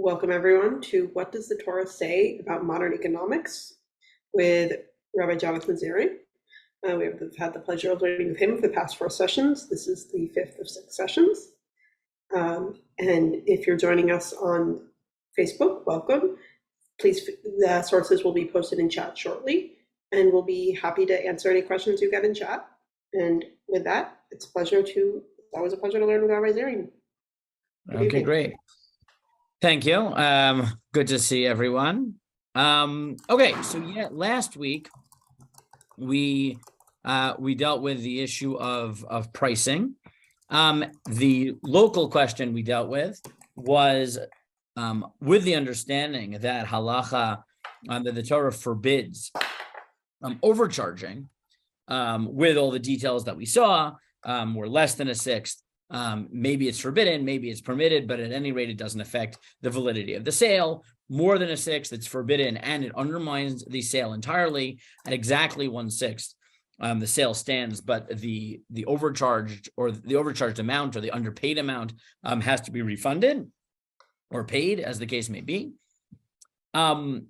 Welcome everyone to What Does the Torah Say About Modern Economics with Rabbi Jonathan Ziring. We have had the pleasure of learning with him for the past 4 sessions. This is the 5th of 6 sessions. And if you're joining us on Facebook, welcome. Please, the sources will be posted in chat shortly, and we'll be happy to answer any questions you get in chat. And with that, it's always a pleasure to learn with Rabbi Ziring. Okay, great. Thank you. Good to see everyone. Okay, so last week we dealt with the issue of pricing. The local question we dealt with was with the understanding that halacha, that the Torah forbids overcharging, with all the details that we saw, were less than a sixth. Maybe it's forbidden, maybe it's permitted, but at any rate, it doesn't affect the validity of the sale. More than a sixth, it's forbidden, and it undermines the sale entirely. At exactly 1/6, the sale stands, but the overcharged amount or the underpaid amount has to be refunded or paid, as the case may be. And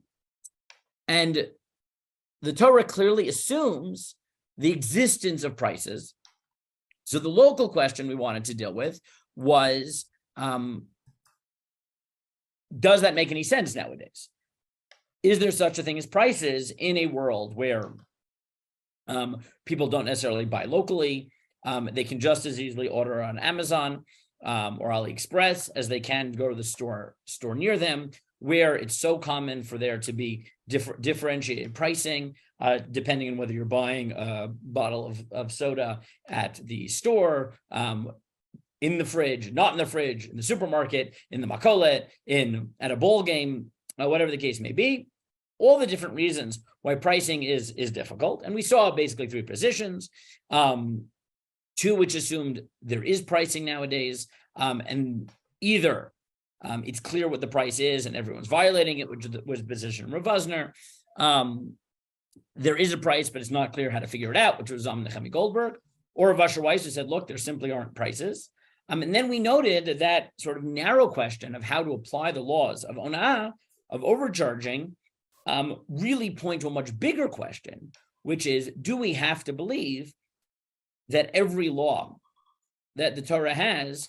the Torah clearly assumes the existence of prices. So the local question we wanted to deal with was, does that make any sense nowadays? Is there such a thing as prices in a world where people don't necessarily buy locally? They can just as easily order on Amazon or AliExpress as they can go to the store near them, where it's so common for there to be differentiated pricing, depending on whether you're buying a bottle of soda at the store, in the fridge, not in the fridge, in the supermarket, in the makolet, at a bowl game, whatever the case may be. All the different reasons why pricing is difficult. And we saw basically 3 positions, 2 which assumed there is pricing nowadays, and either it's clear what the price is and everyone's violating it, which was position Rav Vosner. There is a price, but it's not clear how to figure it out, which was Nechemi Goldberg, or Rav Asher Weiss, who said, look, there simply aren't prices. And then we noted that sort of narrow question of how to apply the laws of ona'ah, of overcharging, really point to a much bigger question, which is, do we have to believe that every law that the Torah has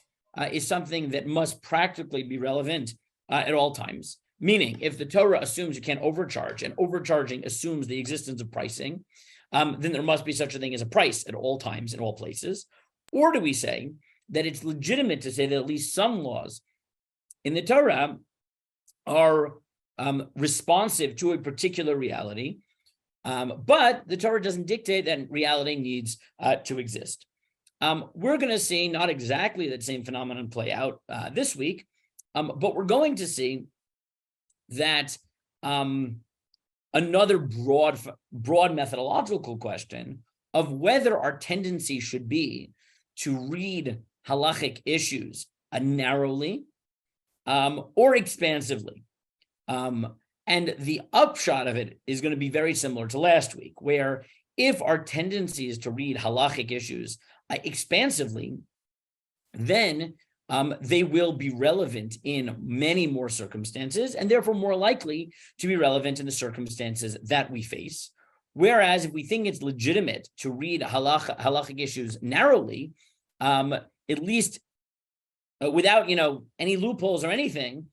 is something that must practically be relevant at all times? Meaning, if the Torah assumes you can't overcharge, and overcharging assumes the existence of pricing, then there must be such a thing as a price at all times, in all places. Or do we say that it's legitimate to say that at least some laws in the Torah are responsive to a particular reality, but the Torah doesn't dictate that reality needs to exist? We're going to see not exactly that same phenomenon play out this week, but we're going to see that another broad methodological question of whether our tendency should be to read halachic issues narrowly or expansively. And the upshot of it is going to be very similar to last week, where if our tendency is to read halachic issues expansively, then they will be relevant in many more circumstances, and therefore more likely to be relevant in the circumstances that we face. Whereas if we think it's legitimate to read halachic issues narrowly, at least without any loopholes or anything,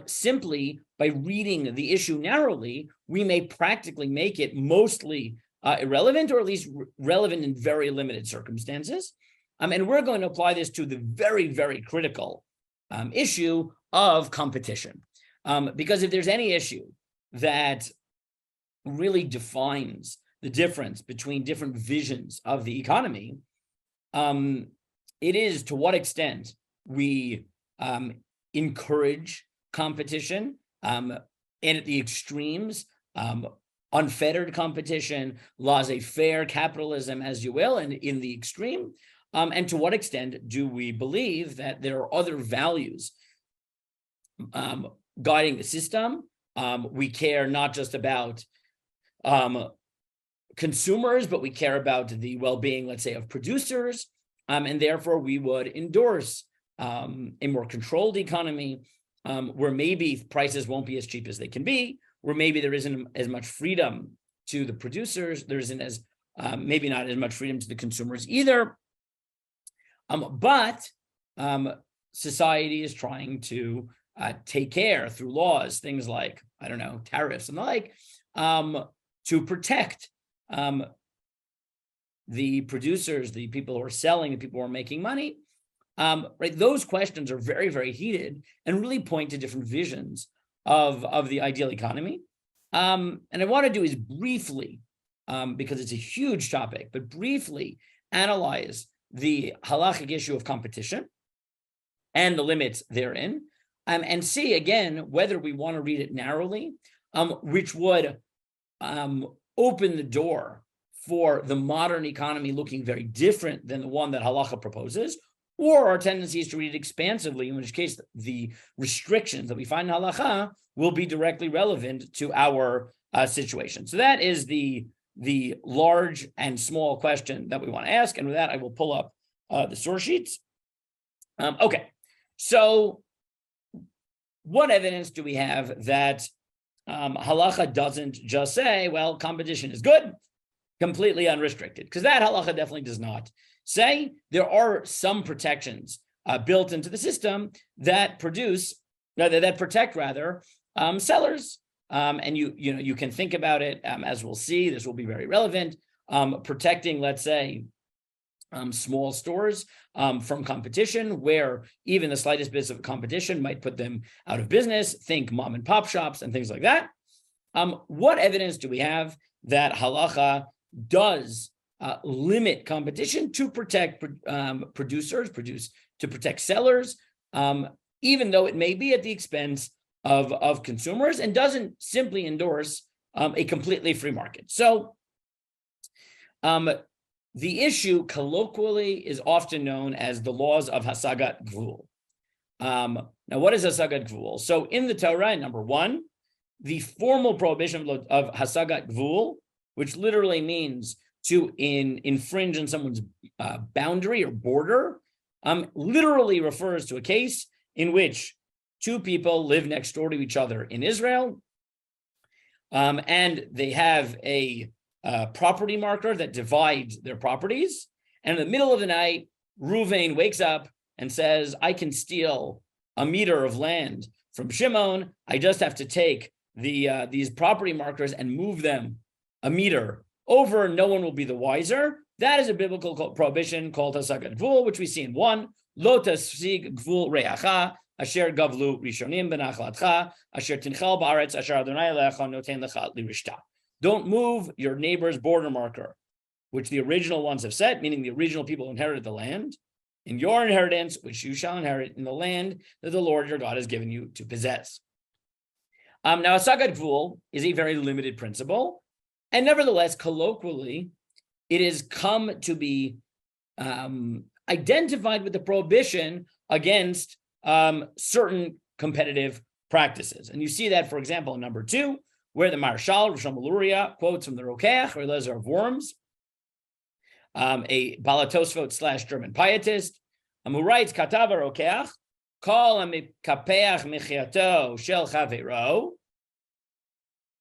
simply by reading the issue narrowly, we may practically make it mostly irrelevant, or at least relevant in very limited circumstances. And we're going to apply this to the very, very critical issue of competition. Because if there's any issue that really defines the difference between different visions of the economy, it is to what extent we encourage competition, and at the extremes, unfettered competition, laissez-faire capitalism, as you will, and in the extreme. And to what extent do we believe that there are other values guiding the system? We care not just about consumers, but we care about the well-being, let's say, of producers. And therefore, we would endorse a more controlled economy, where maybe prices won't be as cheap as they can be, where maybe there isn't as much freedom to the producers, there isn't as maybe not as much freedom to the consumers either. But society is trying to take care through laws, things like, I don't know, tariffs and the like, to protect the producers, the people who are selling, the people who are making money. Right, those questions are very, very heated and really point to different visions of the ideal economy. And I want to do is briefly, because it's a huge topic, but briefly analyze the halachic issue of competition and the limits therein, and see again whether we want to read it narrowly, which would open the door for the modern economy looking very different than the one that halacha proposes, or our tendency is to read it expansively, in which case the restrictions that we find in halacha will be directly relevant to our situation. So that is the large and small question that we want to ask. And with that, I will pull up the source sheets. Okay, so what evidence do we have that halacha doesn't just say, well, competition is good, completely unrestricted? Because that halacha definitely does not say. There are some protections built into the system that protect sellers. And you can think about it, as we'll see, this will be very relevant, protecting, let's say, small stores from competition, where even the slightest bit of competition might put them out of business. Think mom and pop shops and things like that. What evidence do we have that halacha does limit competition to protect producers, to protect sellers, even though it may be at the expense of consumers, and doesn't simply endorse a completely free market? So the issue colloquially is often known as the laws of hasagat gvul. Now, what is hasagat gvul? So in the Torah, number one, the formal prohibition of hasagat gvul, which literally means to infringe on someone's boundary or border, literally refers to a case in which two people live next door to each other in Israel, and they have a property marker that divides their properties. And in the middle of the night, Reuven wakes up and says, I can steal a meter of land from Shimon. I just have to take these property markers and move them a meter over. No one will be the wiser. That is a biblical prohibition called hasagat gvul, which we see in 1, lo tasig gvul re'acha, asher gavlu rishonim benachlatcha, asher tinchal ba'aretz, asher Adonai lecha noten lecha lirishta. Don't move your neighbor's border marker, which the original ones have set, meaning the original people who inherited the land, in your inheritance, which you shall inherit in the land that the Lord your God has given you to possess. Now, hasagat gvul is a very limited principle, and nevertheless, colloquially, it has come to be identified with the prohibition against certain competitive practices. And you see that, for example, in number 2, where the Marshal, Rosh Luria, quotes from the Rokeach, or Lezer of Worms, a Balatosvot / German pietist, who writes, Katava Rokeach, Kol HaMikapeach Mechiato Shel Chaveiro,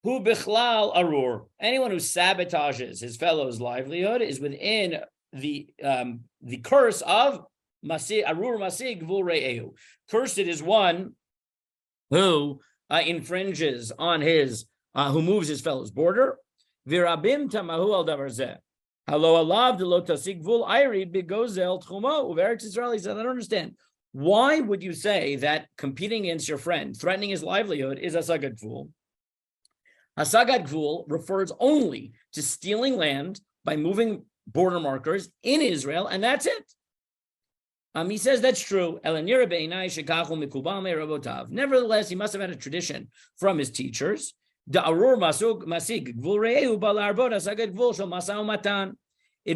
Hu Bichlal Arur. Anyone who sabotages his fellow's livelihood is within the curse of Arur Masig Gvul Re'ehu. Cursed is one who infringes on his, who moves his fellow's border. Virabim tamahu al davar zeh. Halo alav de lo tasig gvul ayri begozel tchumo uveretz Israel. He said, I don't understand. Why would you say that competing against your friend, threatening his livelihood, is hasagat gvul? Hasagat gvul refers only to stealing land by moving border markers in Israel, and that's it. He says that's true. Nevertheless, he must have had a tradition from his teachers. It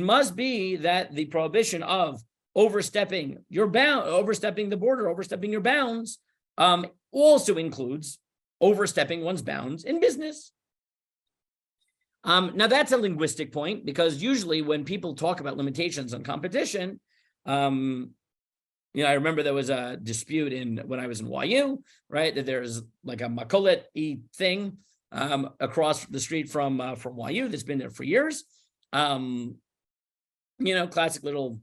must be that the prohibition of overstepping the border, overstepping your bounds, also includes overstepping one's bounds in business. Now that's a linguistic point, because usually when people talk about limitations on competition, I remember there was a dispute when I was in YU, right? That there's like a makolet-y thing across the street from YU that's been there for years. Classic little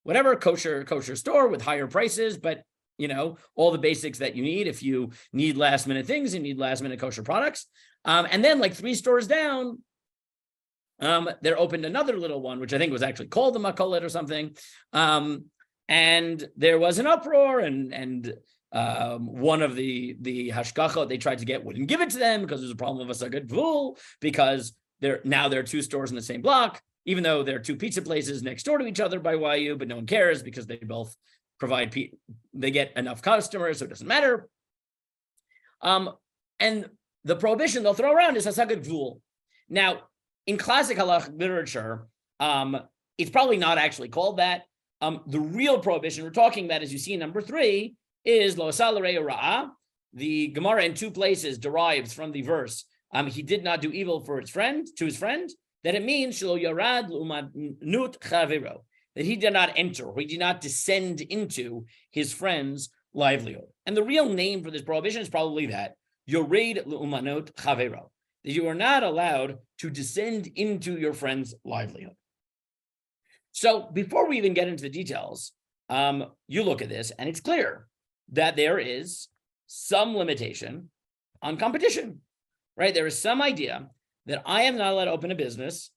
whatever kosher store with higher prices, but all the basics that you need if you need last minute things and need last minute kosher products. And then like 3 stores down, there opened another little one, which I think was actually called the makolet or something. And there was an uproar, and one of the hashkachot they tried to get wouldn't give it to them because there's a problem of a sagad gvul, because there are 2 stores in the same block, even though there are 2 pizza places next door to each other by YU, but no one cares because they both provide, they get enough customers, so it doesn't matter. And the prohibition they'll throw around is hasagad gvul. Now, in classic halach literature, it's probably not actually called that. The real prohibition we're talking about, as you see in number 3, is lo asal ra'ah. The Gemara in 2 places derives from the verse, he did not do evil to his friend, that it means shelo yarad l'umanut chavero, that he did not enter, or he did not descend into his friend's livelihood. And the real name for this prohibition is probably that, yored l'umanut chavero, that you are not allowed to descend into your friend's livelihood. So before we even get into the details, you look at this and it's clear that there is some limitation on competition, right? There is some idea that I am not allowed to open a business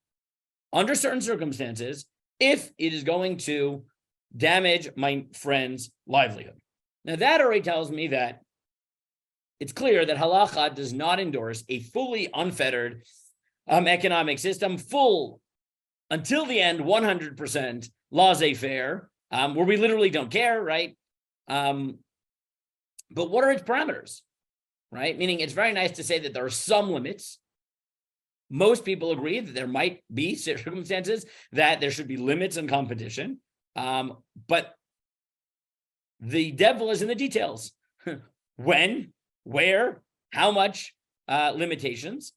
under certain circumstances if it is going to damage my friend's livelihood. Now that already tells me that it's clear that halacha does not endorse a fully unfettered economic system, full until the end, 100% laissez-faire, where we literally don't care, right? But what are its parameters, right? Meaning it's very nice to say that there are some limits. Most people agree that there might be circumstances that there should be limits on competition, but the devil is in the details. When, where, how much limitations.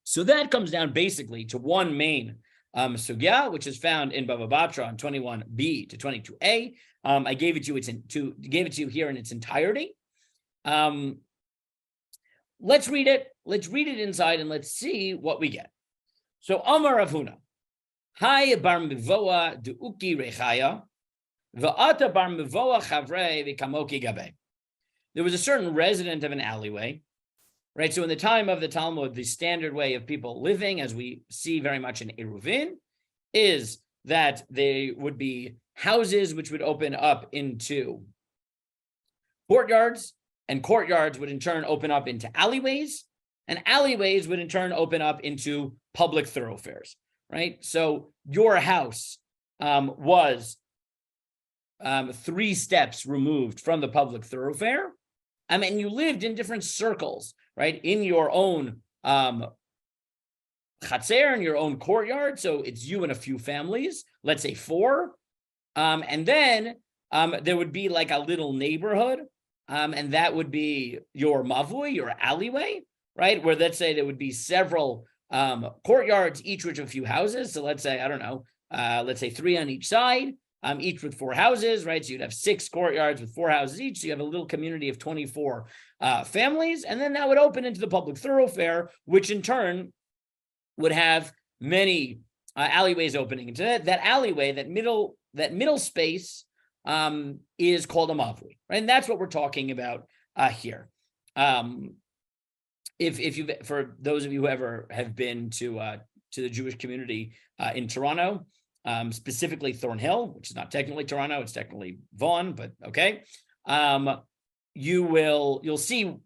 So that comes down basically to one main sugya, which is found in Bava Batra on 21b to 22a. I gave it to you here in its entirety. Let's read it. Let's read it inside and let's see what we get. So Amar Rav Huna, Hai bar mivoa du'uki rechaya, va'ata bar mivoa chavrei v'kamoki gabe. There was a certain resident of an alleyway, right? So in the time of the Talmud, the standard way of people living, as we see very much in Eruvin, is that they would be houses which would open up into courtyards, and courtyards would in turn open up into alleyways, and alleyways would in turn open up into public thoroughfares, right? So your house was 3 steps removed from the public thoroughfare, and you lived in different circles, right? In your own chatzer, in your own courtyard. So it's you and a few families, let's say 4. And then there would be like a little neighborhood, and that would be your mavui, your alleyway, right? Where let's say there would be several courtyards, each with a few houses. So let's say, I don't know, let's say 3 on each side, each with 4 houses, right? So you'd have 6 courtyards with 4 houses each. So you have a little community of 24 families, and then that would open into the public thoroughfare, which in turn would have many alleyways opening into that alleyway. That middle space is called a mavui, right? And that's what we're talking about here. If you, for those of you who ever have been to the Jewish community in Toronto, specifically Thornhill, which is not technically Toronto, it's technically Vaughan, but okay. You'll see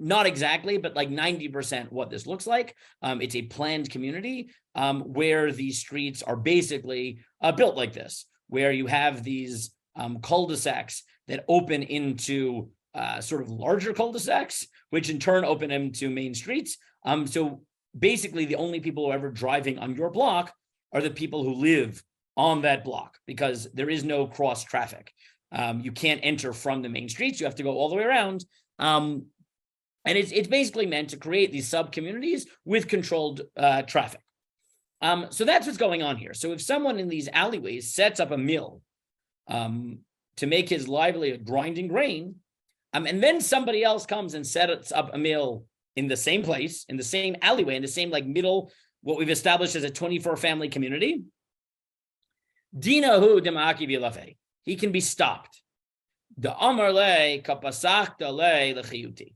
not exactly, but like 90% what this looks like. It's a planned community where these streets are basically built like this, where you have these cul-de-sacs that open into sort of larger cul-de-sacs, which in turn open into main streets. So basically the only people who are ever driving on your block are the people who live on that block, because there is no cross traffic. You can't enter from the main streets. You have to go all the way around. And it's basically meant to create these sub-communities with controlled traffic. So that's what's going on here. So if someone in these alleyways sets up a mill to make his livelihood grinding grain, and then somebody else comes and sets up a mill in the same place, in the same alleyway, in the same like middle, what we've established as a 24 family community, Dinahu demaki bilafe. He can be stopped. The Amar le kapasachta le lechiyuti.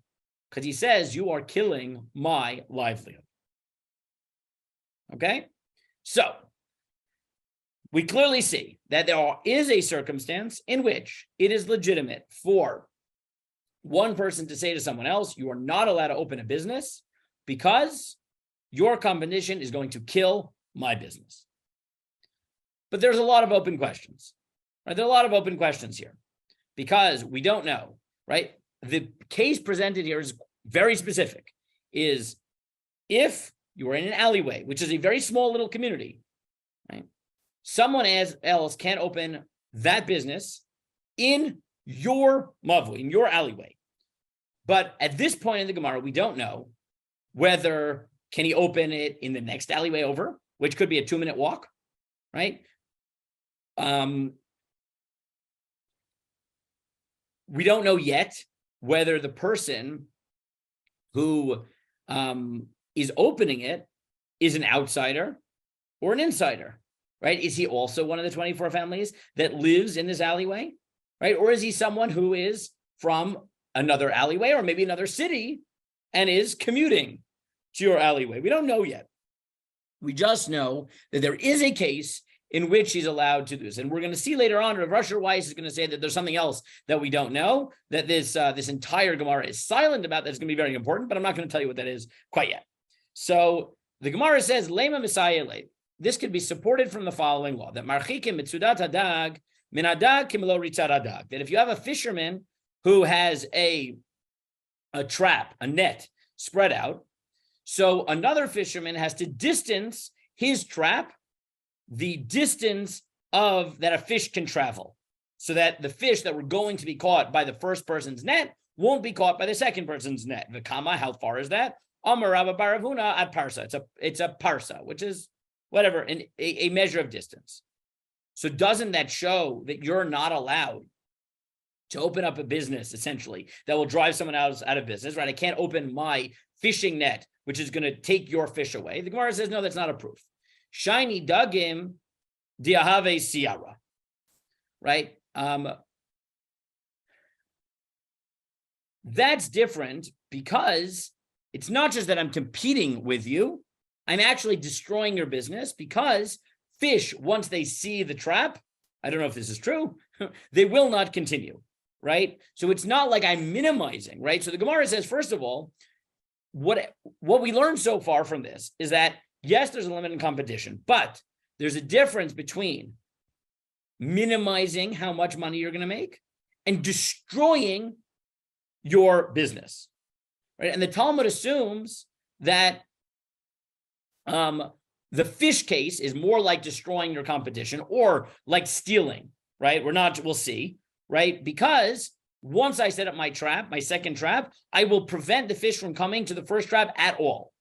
Because he says, you are killing my livelihood. Okay? So, we clearly see that there is a circumstance in which it is legitimate for one person to say to someone else, you are not allowed to open a business because your combination is going to kill my business. But there's a lot of open questions, right? There are a lot of open questions here because we don't know, right? The case presented here is very specific, is if you are in an alleyway, which is a very small little community, right? Someone else can't open that business in your mavui, in your alleyway. But at this point in the Gemara, we don't know whether can he open it in the next alleyway over, which could be a 2-minute walk, right? We don't know yet whether the person who is opening it is an outsider or an insider, right? Is he also one of the 24 families that lives in this alleyway, right? Or is he someone who is from another alleyway or maybe another city and is commuting to your alleyway? We don't know yet. We just know that there is a case in which he's allowed to do this. And we're going to see later on, Rav Rusher Weiss is going to say that there's something else that we don't know, that this entire Gemara is silent about. That's going to be very important, but I'm not going to tell you what that is quite yet. So the Gemara says, Lema Messiah Le. This could be supported from the following law, that Marchikim mitzudat hadag min hadag kimlo ritzat hadag. That if you have a fisherman who has a trap, a net spread out, so another fisherman has to distance his trap the distance of that a fish can travel, so that the fish that were going to be caught by the first person's net won't be caught by the second person's net. The kama, how far is that? Amar Rabba Baravuna at parsa. It's a parsa, which is whatever, a measure of distance. So doesn't that show that you're not allowed to open up a business, essentially, that will drive someone else out of business, right? I can't open my fishing net, which is going to take your fish away. The Gemara says, no, that's not a proof. Shiny dagim diahave siara, right? That's different because it's not just that I'm competing with you. I'm actually destroying your business because fish, once they see the trap, I don't know if this is true, they will not continue, right? So it's not like I'm minimizing, right? So the Gemara says, first of all, what we learned so far from this is that, yes, there's a limit in competition, but there's a difference between minimizing how much money you're going to make and destroying your business, right? And the Talmud assumes that the fish case is more like destroying your competition or like stealing, right? We'll see, right? Because once I set up my trap, my second trap, I will prevent the fish from coming to the first trap at all,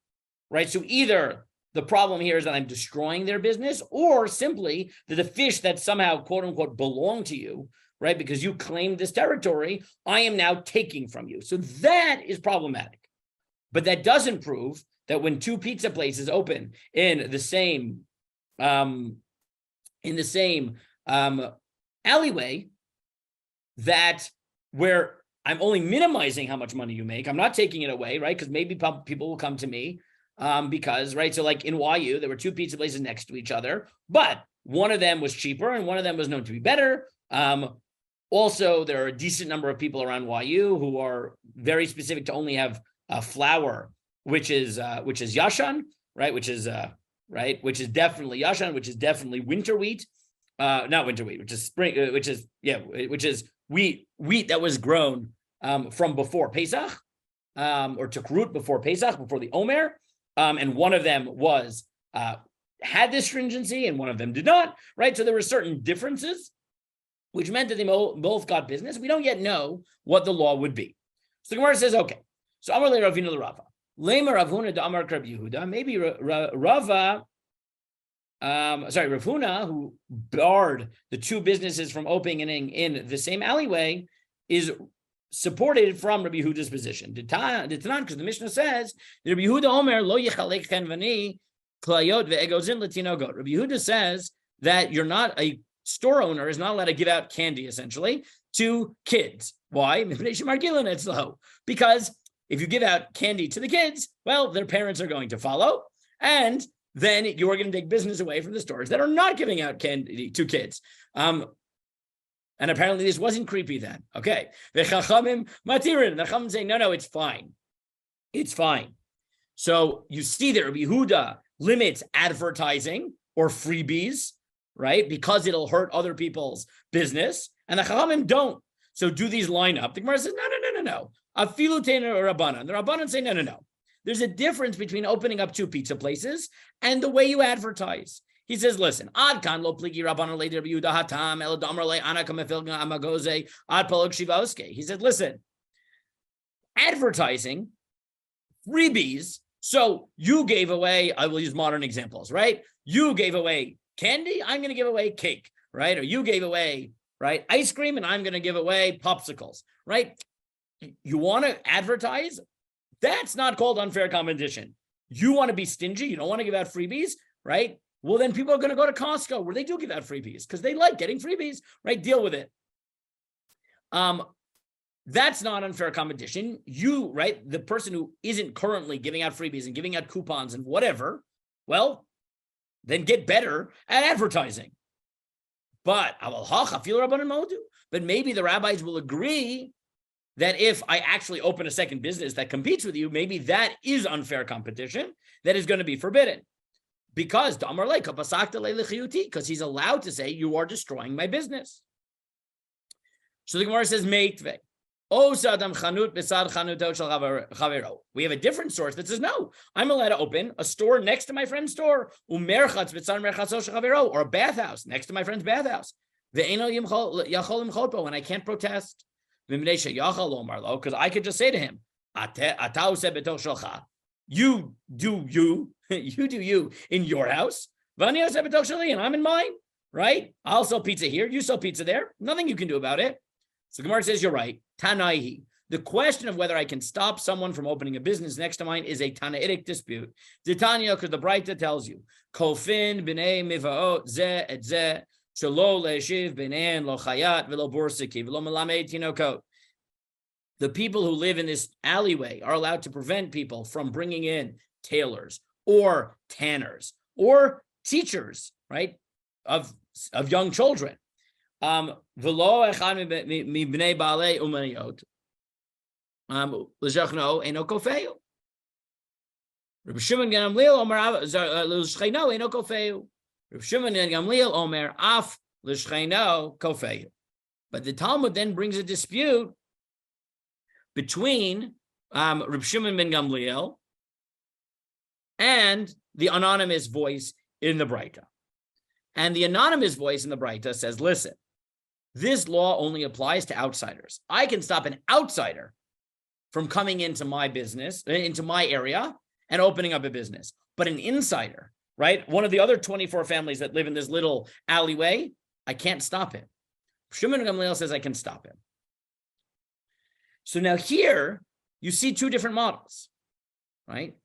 right? So either the problem here is that I'm destroying their business, or simply that the fish that somehow, quote unquote, belong to you, right? Because you claimed this territory, I am now taking from you. So that is problematic. But that doesn't prove that when two pizza places open in the same alleyway, that where I'm only minimizing how much money you make, I'm not taking it away, right? Because maybe people will come to me because, right? So like in YU, there were two pizza places next to each other, but one of them was cheaper and one of them was known to be better. Also, there are a decent number of people around YU who are very specific to only have flour, which is yashan, right? Which is definitely yashan, which is definitely winter wheat, not winter wheat, which is spring, which is wheat that was grown from before Pesach, or took root before Pesach, before the Omer, and one of them had this stringency and one of them did not, right? So there were certain differences, which meant that they both got business. We don't yet know what the law would be. So the Gemara says, okay, so Amar le Ravina le Rava. Lema Ravuna da Amar Krab Yehuda. Maybe Rava Rav Huna, who barred the two businesses from opening in the same alleyway, is supported from Rabbi Yehuda's position. Because the Mishnah says, Rabbi Yehuda Omer lo yichalek chen v'ni klayot ve'egozin latino goat. Rabbi Yehuda says that you're not a store owner is not allowed to give out candy essentially to kids. Why? Because if you give out candy to the kids, well, their parents are going to follow, and then you're going to take business away from the stores that are not giving out candy to kids. And apparently this wasn't creepy then. Okay. The Chachamim matirin. The Chachamim say, no, it's fine. It's fine. So you see that Rabbi Yehuda limits advertising or freebies, right? Because it'll hurt other people's business. And the Chachamim don't. So do these line up? The Gemara says, no. Afilu teina or Rabbanan. The Rabbanan say, no. There's a difference between opening up two pizza places and the way you advertise. He says, listen, ad kan lo pligi Rabbanan le Rabbi Yehuda hatam el damar le anaka mefilga amagoze ad palog shivaoske. He said, listen, advertising, freebies. So you gave away, I will use modern examples, right? You gave away candy, I'm going to give away cake, right? Or you gave away, right, ice cream, and I'm going to give away popsicles, right? You want to advertise? That's not called unfair competition. You want to be stingy, you don't want to give out freebies, right? Well, then people are going to go to Costco where they do give out freebies because they like getting freebies, right? Deal with it. That's not unfair competition. You, right, the person who isn't currently giving out freebies and giving out coupons and whatever, well, then get better at advertising. But maybe the rabbis will agree that if I actually open a second business that competes with you, maybe that is unfair competition that is going to be forbidden. Because he's allowed to say, you are destroying my business. So the Gemara says, Meitvei. We have a different source that says, no, I'm allowed to open a store next to my friend's store, or a bathhouse next to my friend's bathhouse. And I can't protest. Because I could just say to him, you do you in your house, and I'm in mine, right? I'll sell pizza here, you sell pizza there. Nothing you can do about it. So Gemara says, you're right. Tanaihi. The question of whether I can stop someone from opening a business next to mine is a Tanaitic dispute. Titania, because the Braita tells you, Kofin b'nei mivaot zeh et zeh, shelo le'eshiv b'nein lo chayat v'lo borsiki v'lo melamed tinokot. The people who live in this alleyway are allowed to prevent people from bringing in tailors or tanners or teachers, right, of young children. V'lo echad mibnei baalei umaniyot l'zachno eno kofeu. Rabbi Shimon ben Gamliel omer l'shcheino eno kofeu. Rabbi Shimon ben Gamliel omer af l'shcheino kofeu. But the Talmud then brings a dispute between Rabbi Shimon ben Gamliel and the anonymous voice in the Braita. And the anonymous voice in the Braita says, listen, this law only applies to outsiders. I can stop an outsider from coming into my business, into my area, and opening up a business. But an insider, right, one of the other 24 families that live in this little alleyway, I can't stop him. Shimon ben Gamliel says I can stop him. So now here, you see two different models, right?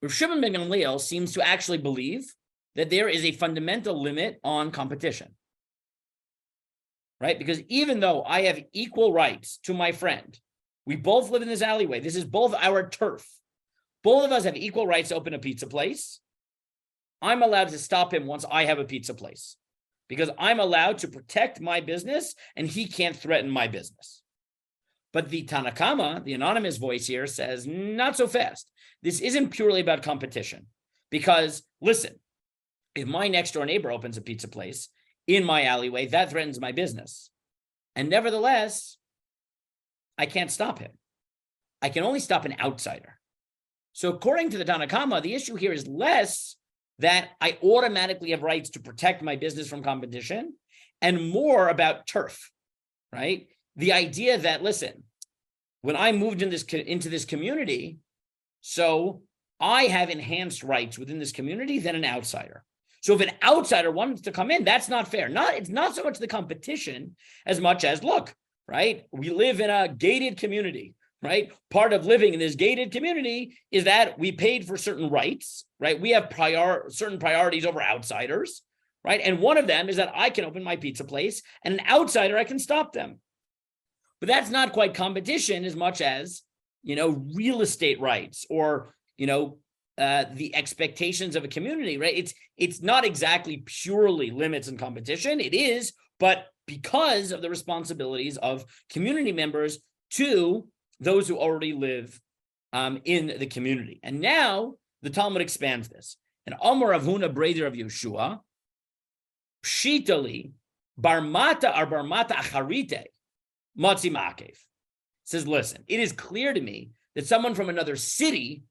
Rav Shimon ben Gamliel seems to actually believe that there is a fundamental limit on competition, right? Because even though I have equal rights to my friend, we both live in this alleyway, this is both our turf, both of us have equal rights to open a pizza place, I'm allowed to stop him once I have a pizza place, because I'm allowed to protect my business and he can't threaten my business. But the Tanakama, the anonymous voice here, says, not so fast. This isn't purely about competition. Because, listen, if my next door neighbor opens a pizza place in my alleyway, that threatens my business. And nevertheless, I can't stop him. I can only stop an outsider. So according to the Tanakama, the issue here is less that I automatically have rights to protect my business from competition and more about turf, right? The idea that, listen, when I moved into this community, so I have enhanced rights within this community than an outsider. So if an outsider wants to come in, that's not fair. It's not so much the competition as much as, look, right? We live in a gated community, right? Part of living in this gated community is that we paid for certain rights, right? We have certain priorities over outsiders, right? And one of them is that I can open my pizza place, and an outsider, I can stop them. But that's not quite competition as much as, real estate rights or, the expectations of a community, right? It's not exactly purely limits and competition. It is, but because of the responsibilities of community members to those who already live in the community. And now the Talmud expands this. And Amar Rav Huna brother of Yeshua, Pshitali, Barmata Acharite, Matzi Ma'akev. Says, listen, it is clear to me that someone from another city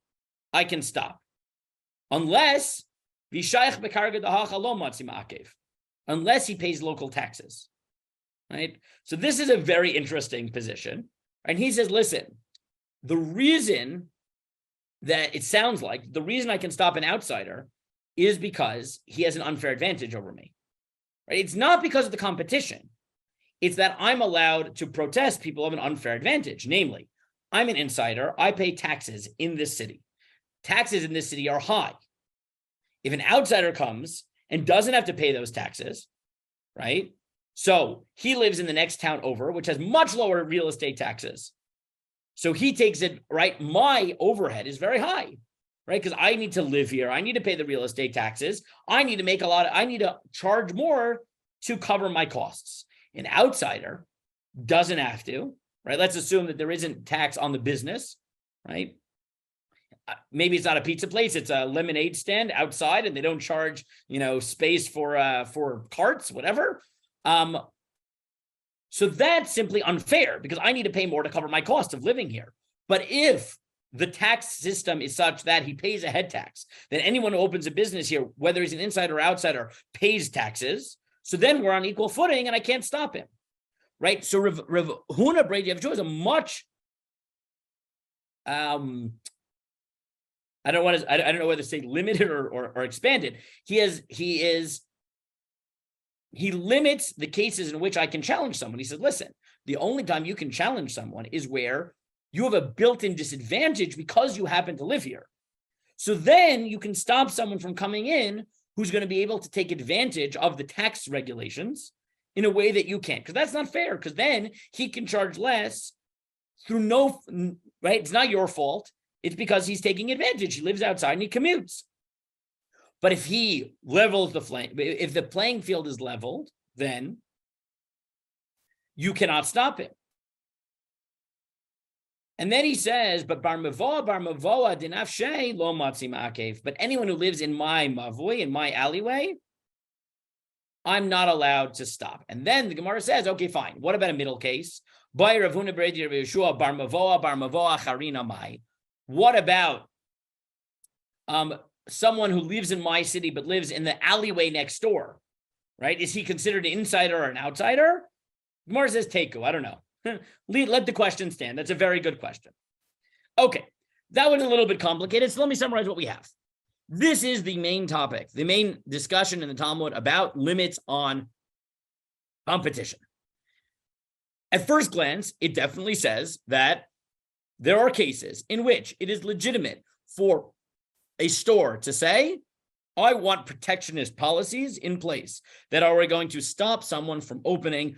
I can stop, unless unless he pays local taxes, right? So this is a very interesting position. And he says, listen, the reason that it sounds like the reason I can stop an outsider is because he has an unfair advantage over me, right? It's not because of the competition. It's that I'm allowed to protest people of an unfair advantage. Namely, I'm an insider. I pay taxes in this city. Taxes in this city are high. If an outsider comes and doesn't have to pay those taxes, right? So he lives in the next town over, which has much lower real estate taxes. So he takes it, right? My overhead is very high, right? Because I need to live here. I need to pay the real estate taxes. I need to charge more to cover my costs. An outsider doesn't have to, right? Let's assume that there isn't tax on the business, right? Maybe it's not a pizza place, it's a lemonade stand outside and they don't charge, space for carts, whatever. So that's simply unfair because I need to pay more to cover my cost of living here. But if the tax system is such that he pays a head tax, then anyone who opens a business here, whether he's an insider or outsider, pays taxes. So then we're on equal footing and I can't stop him, right? So Rav Huna Brady of Jew is a much, I don't know whether to say limited or expanded. He limits the cases in which I can challenge someone. He said, listen, the only time you can challenge someone is where you have a built-in disadvantage because you happen to live here. So then you can stop someone from coming in who's going to be able to take advantage of the tax regulations in a way that you can't, because that's not fair, because then he can charge less right? It's not your fault. It's because he's taking advantage. He lives outside and he commutes. But if he levels if the playing field is leveled, then you cannot stop him. And then he says, but bar mavoa dinafshe lo matzi ma'akev. But anyone who lives in my mavoi, in my alleyway, I'm not allowed to stop. And then the Gemara says, okay, fine. What about a middle case? By Rav Huna Bredi Rav Yeshua bar mavoa charina mai. What about someone who lives in my city but lives in the alleyway next door, right? Is he considered an insider or an outsider? Gemara says teku. I don't know. Let the question stand. That's a very good question. Okay, that was a little bit complicated. So let me summarize what we have. This is the main topic, the main discussion in the Talmud about limits on competition. At first glance, it definitely says that there are cases in which it is legitimate for a store to say, I want protectionist policies in place that are going to stop someone from opening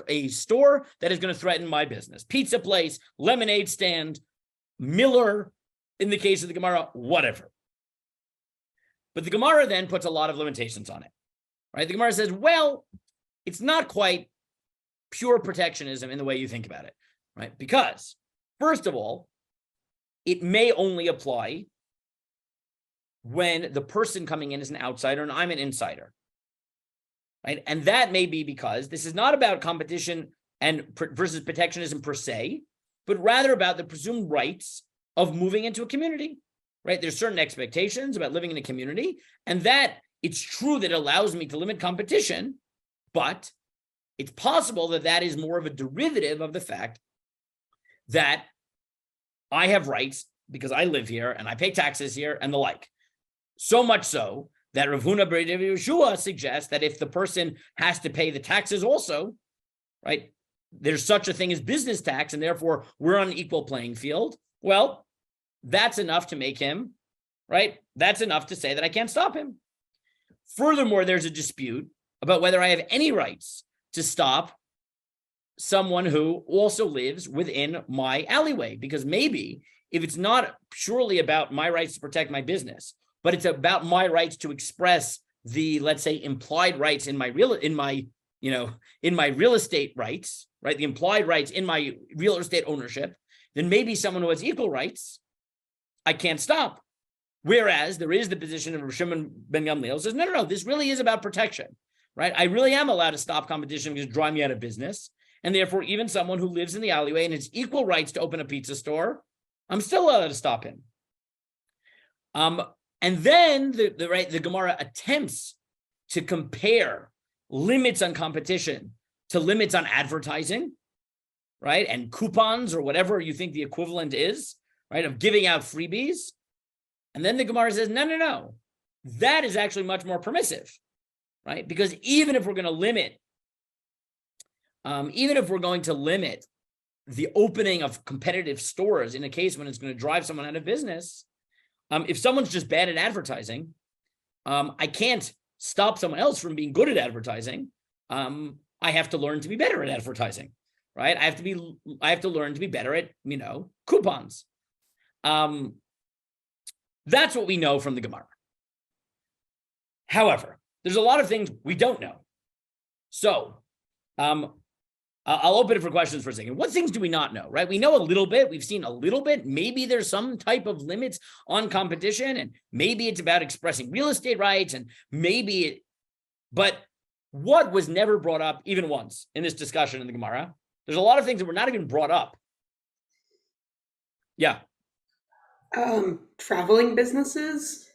a store that is going to threaten my business. Pizza place, lemonade stand, Miller, in the case of the Gemara, whatever. But the Gemara then puts a lot of limitations on it, right? The Gemara says, well, it's not quite pure protectionism in the way you think about it, right? Because, first of all, it may only apply when the person coming in is an outsider and I'm an insider. Right? And that may be because this is not about competition versus protectionism per se, but rather about the presumed rights of moving into a community, right? There's certain expectations about living in a community, and that it's true that it allows me to limit competition, but it's possible that that is more of a derivative of the fact that I have rights because I live here and I pay taxes here and the like. So much so that Rav Huna bar Yeshua suggests that if the person has to pay the taxes also, right, there's such a thing as business tax, and therefore we're on an equal playing field. Well, that's enough to make him, right? That's enough to say that I can't stop him. Furthermore, there's a dispute about whether I have any rights to stop someone who also lives within my alleyway, because maybe if it's not purely about my rights to protect my business, but it's about my rights to express the, let's say, implied rights in my real estate rights, right? The implied rights in my real estate ownership, then maybe someone who has equal rights, I can't stop. Whereas there is the position of Rav Shimon ben Gamliel says, no, this really is about protection, right? I really am allowed to stop competition because it's drawing me out of business. And therefore, even someone who lives in the alleyway and has equal rights to open a pizza store, I'm still allowed to stop him. And then the Gemara attempts to compare limits on competition to limits on advertising, right? And coupons or whatever you think the equivalent is, right? Of giving out freebies. And then the Gemara says, no. That is actually much more permissive, right? Because even if we're going to limit the opening of competitive stores in a case when it's going to drive someone out of business, if someone's just bad at advertising, I can't stop someone else from being good at advertising. I have to learn to be better at advertising, right? I have to learn to be better at, coupons. That's what we know from the Gemara. However, there's a lot of things we don't know. So I'll open it for questions for a second. What things do we not know, right? We know a little bit. We've seen a little bit. Maybe there's some type of limits on competition, and maybe it's about expressing real estate rights, and but what was never brought up even once in this discussion in the Gemara? There's a lot of things that were not even brought up. Yeah. Traveling businesses.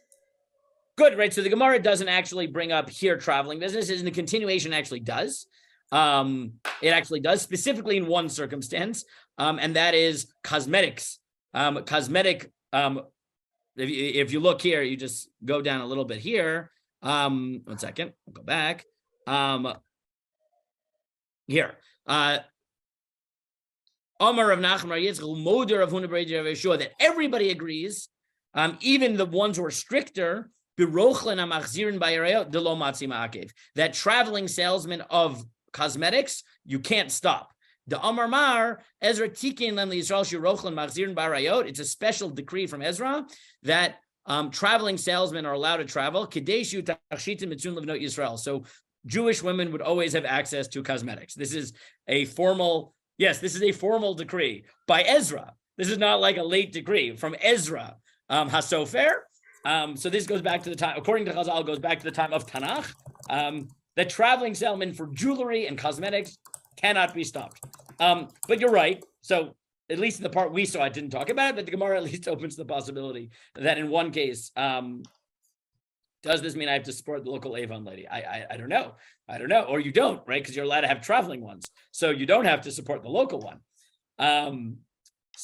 Good, right? So the Gemara doesn't actually bring up here traveling businesses, and the continuation actually does. It actually does, specifically in one circumstance, and that is cosmetics. If you look here, you just go down a little bit here. 1 second, I'll go back. Here. Amar of Nachman Yitzchak, Moder of Huna bar Yeshua, that everybody agrees, even the ones who are stricter, that traveling salesmen of cosmetics, you can't stop. The Amar Mar, Ezra Tikin Lem Yisrael Shirochlan Machzirin Barayot. It's a special decree from Ezra that traveling salesmen are allowed to travel. Kadeshu Tachshitim Mitzun Livnot Yisrael. So Jewish women would always have access to cosmetics. This is a formal decree by Ezra. This is not like a late decree from Ezra Hasofer. So this goes back to the time, according to Chazal, goes back to the time of Tanakh. That traveling salesmen for jewelry and cosmetics cannot be stopped. But you're right. So at least in the part we saw, I didn't talk about it, but the Gemara at least opens the possibility that in one case, does this mean I have to support the local Avon lady? I don't know. Or you don't, right? Because you're allowed to have traveling ones. So you don't have to support the local one.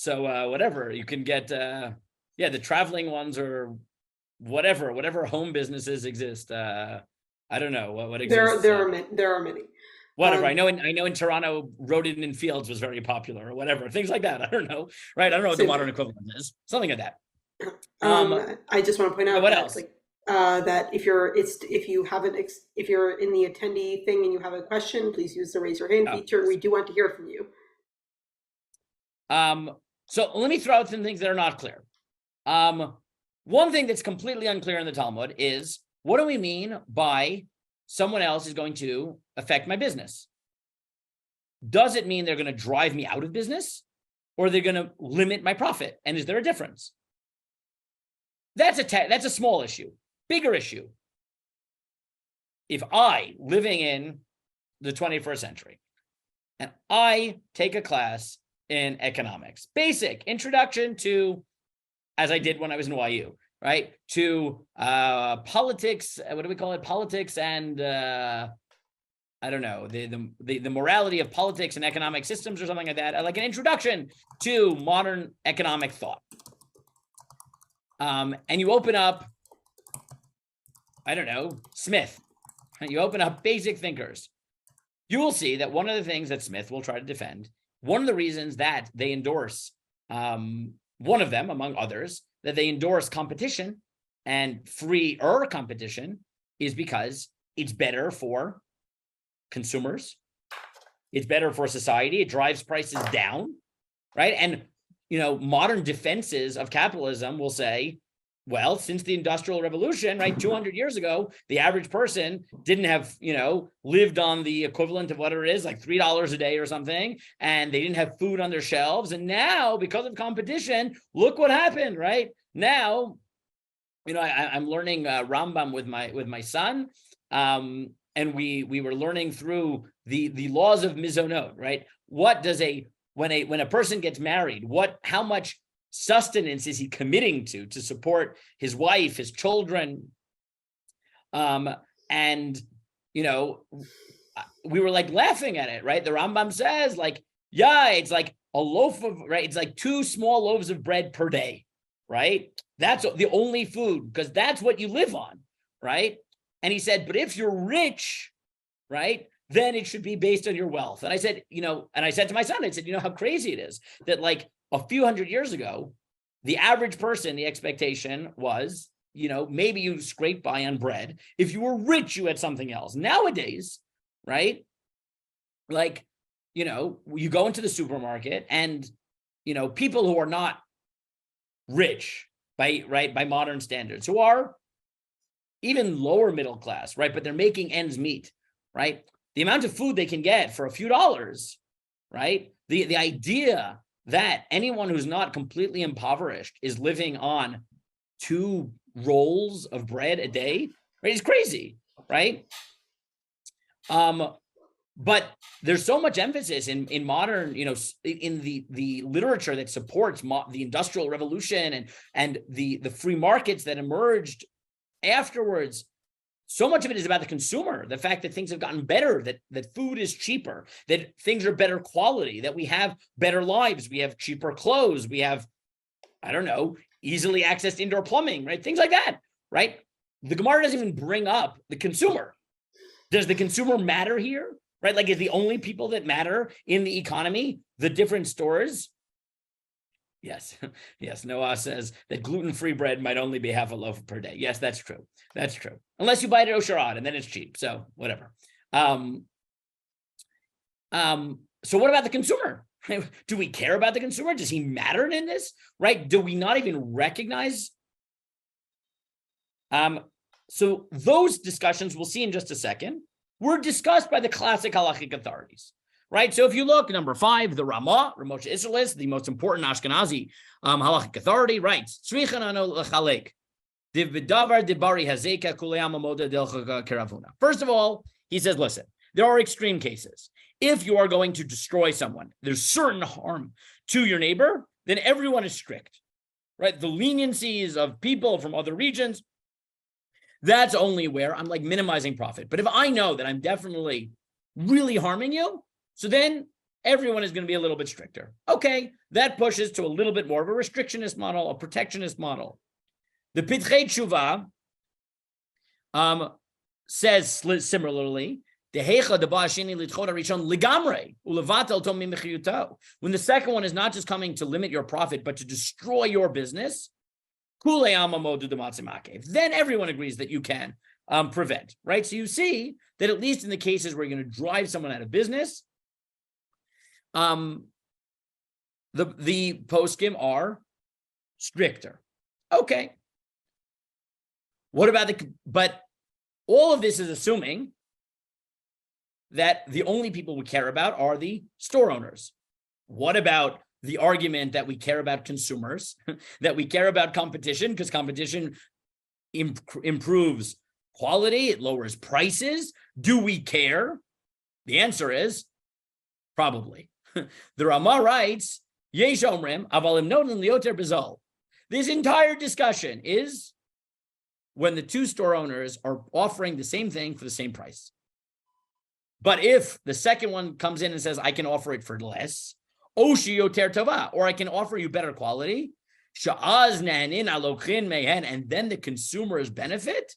Whatever, you can get, the traveling ones or whatever home businesses exist. I don't know what exists. There are many. Whatever. I know in Toronto, Rodin Fields was very popular or whatever. Things like that. I don't know. Right. I don't know what the modern equivalent is. Something like that. I just want to point out what else? That if you're in the attendee thing and you have a question, please use the raise your hand feature. We do want to hear from you. So let me throw out some things that are not clear. One thing that's completely unclear in the Talmud is, what do we mean by someone else is going to affect my business? Does it mean they're going to drive me out of business, or they're going to limit my profit? And is there a difference? That's a small issue. Bigger issue. If I, living in the 21st century, and I take a class in economics, basic introduction to, as I did when I was in YU, right, to politics, what do we call it? Politics and, I don't know, the morality of politics and economic systems or something like that, like an introduction to modern economic thought. and you open up, I don't know, Smith, and you open up Basic Thinkers, you will see that one of the things that Smith will try to defend, one of the reasons that they endorse, one of them among others, that they endorse competition and freer competition is because it's better for consumers. It's better for society. It drives prices down, right? And, modern defenses of capitalism will say, well, since the Industrial Revolution, right, 200 years ago, the average person didn't have, lived on the equivalent of whatever it is, like $3 a day or something, and they didn't have food on their shelves. And now, because of competition, look what happened, right? Now, I'm learning Rambam with my son, and we were learning through the laws of mizonot, right? What does when a person gets married, how much sustenance is he committing to support his wife, his children? And we were like laughing at it, right? The Rambam says it's like a loaf of, right? It's like 2 small loaves of bread per day, right? That's the only food, because that's what you live on, right? And he said, but if you're rich, right, then it should be based on your wealth. And I said, and I said to my son, I said, how crazy it is that a few hundred years ago, the average person, the expectation was, maybe you scrape by on bread. If you were rich, you had something else. Nowadays, right? You go into the supermarket and, people who are not rich by modern standards, who are even lower middle class, right? But they're making ends meet, right? The amount of food they can get for a few dollars, right? The idea that anyone who's not completely impoverished is living on 2 rolls of bread a day, right, is crazy, right? But there's so much emphasis in modern, in the literature that supports the Industrial Revolution and the free markets that emerged afterwards. So much of it is about the consumer, the fact that things have gotten better, that food is cheaper, that things are better quality, that we have better lives, we have cheaper clothes, we have, I don't know, easily accessed indoor plumbing, right? Things like that, right? The Gemara doesn't even bring up the consumer. Does the consumer matter here, right? Is the only people that matter in the economy the different stores? Yes. Yes. Noah says that gluten-free bread might only be half a loaf per day. Yes, that's true. That's true. Unless you buy it at Osharad, and then it's cheap. So whatever. So what about the consumer? Do we care about the consumer? Does he matter in this? Right? Do we not even recognize? So those discussions we'll see in just a second were discussed by the classic halachic authorities. Right, so if you look, number 5, the Ramah, Ramosha Isserlis, the most important Ashkenazi halachic authority, writes, first of all, he says, listen, there are extreme cases. If you are going to destroy someone, there's certain harm to your neighbor, then everyone is strict, right? The leniencies of people from other regions, that's only where I'm minimizing profit. But if I know that I'm definitely really harming you, so then everyone is going to be a little bit stricter. Okay, that pushes to a little bit more of a restrictionist model, a protectionist model. The Pitchei Tshuva says similarly, when the second one is not just coming to limit your profit, but to destroy your business, then everyone agrees that you can prevent, right? So you see that at least in the cases where you're going to drive someone out of business, the poskim are stricter. Okay. What about but all of this is assuming that the only people we care about are the store owners. What about the argument that we care about consumers, that we care about competition, because competition improves quality, it lowers prices? Do we care? The answer is probably. The Ramah writes, Yesh omrim, avalim noten lioter bezol. This entire discussion is when the 2 store owners are offering the same thing for the same price. But if the second one comes in and says, I can offer it for less, oshi yoter tova, or I can offer you better quality, and then the consumers benefit,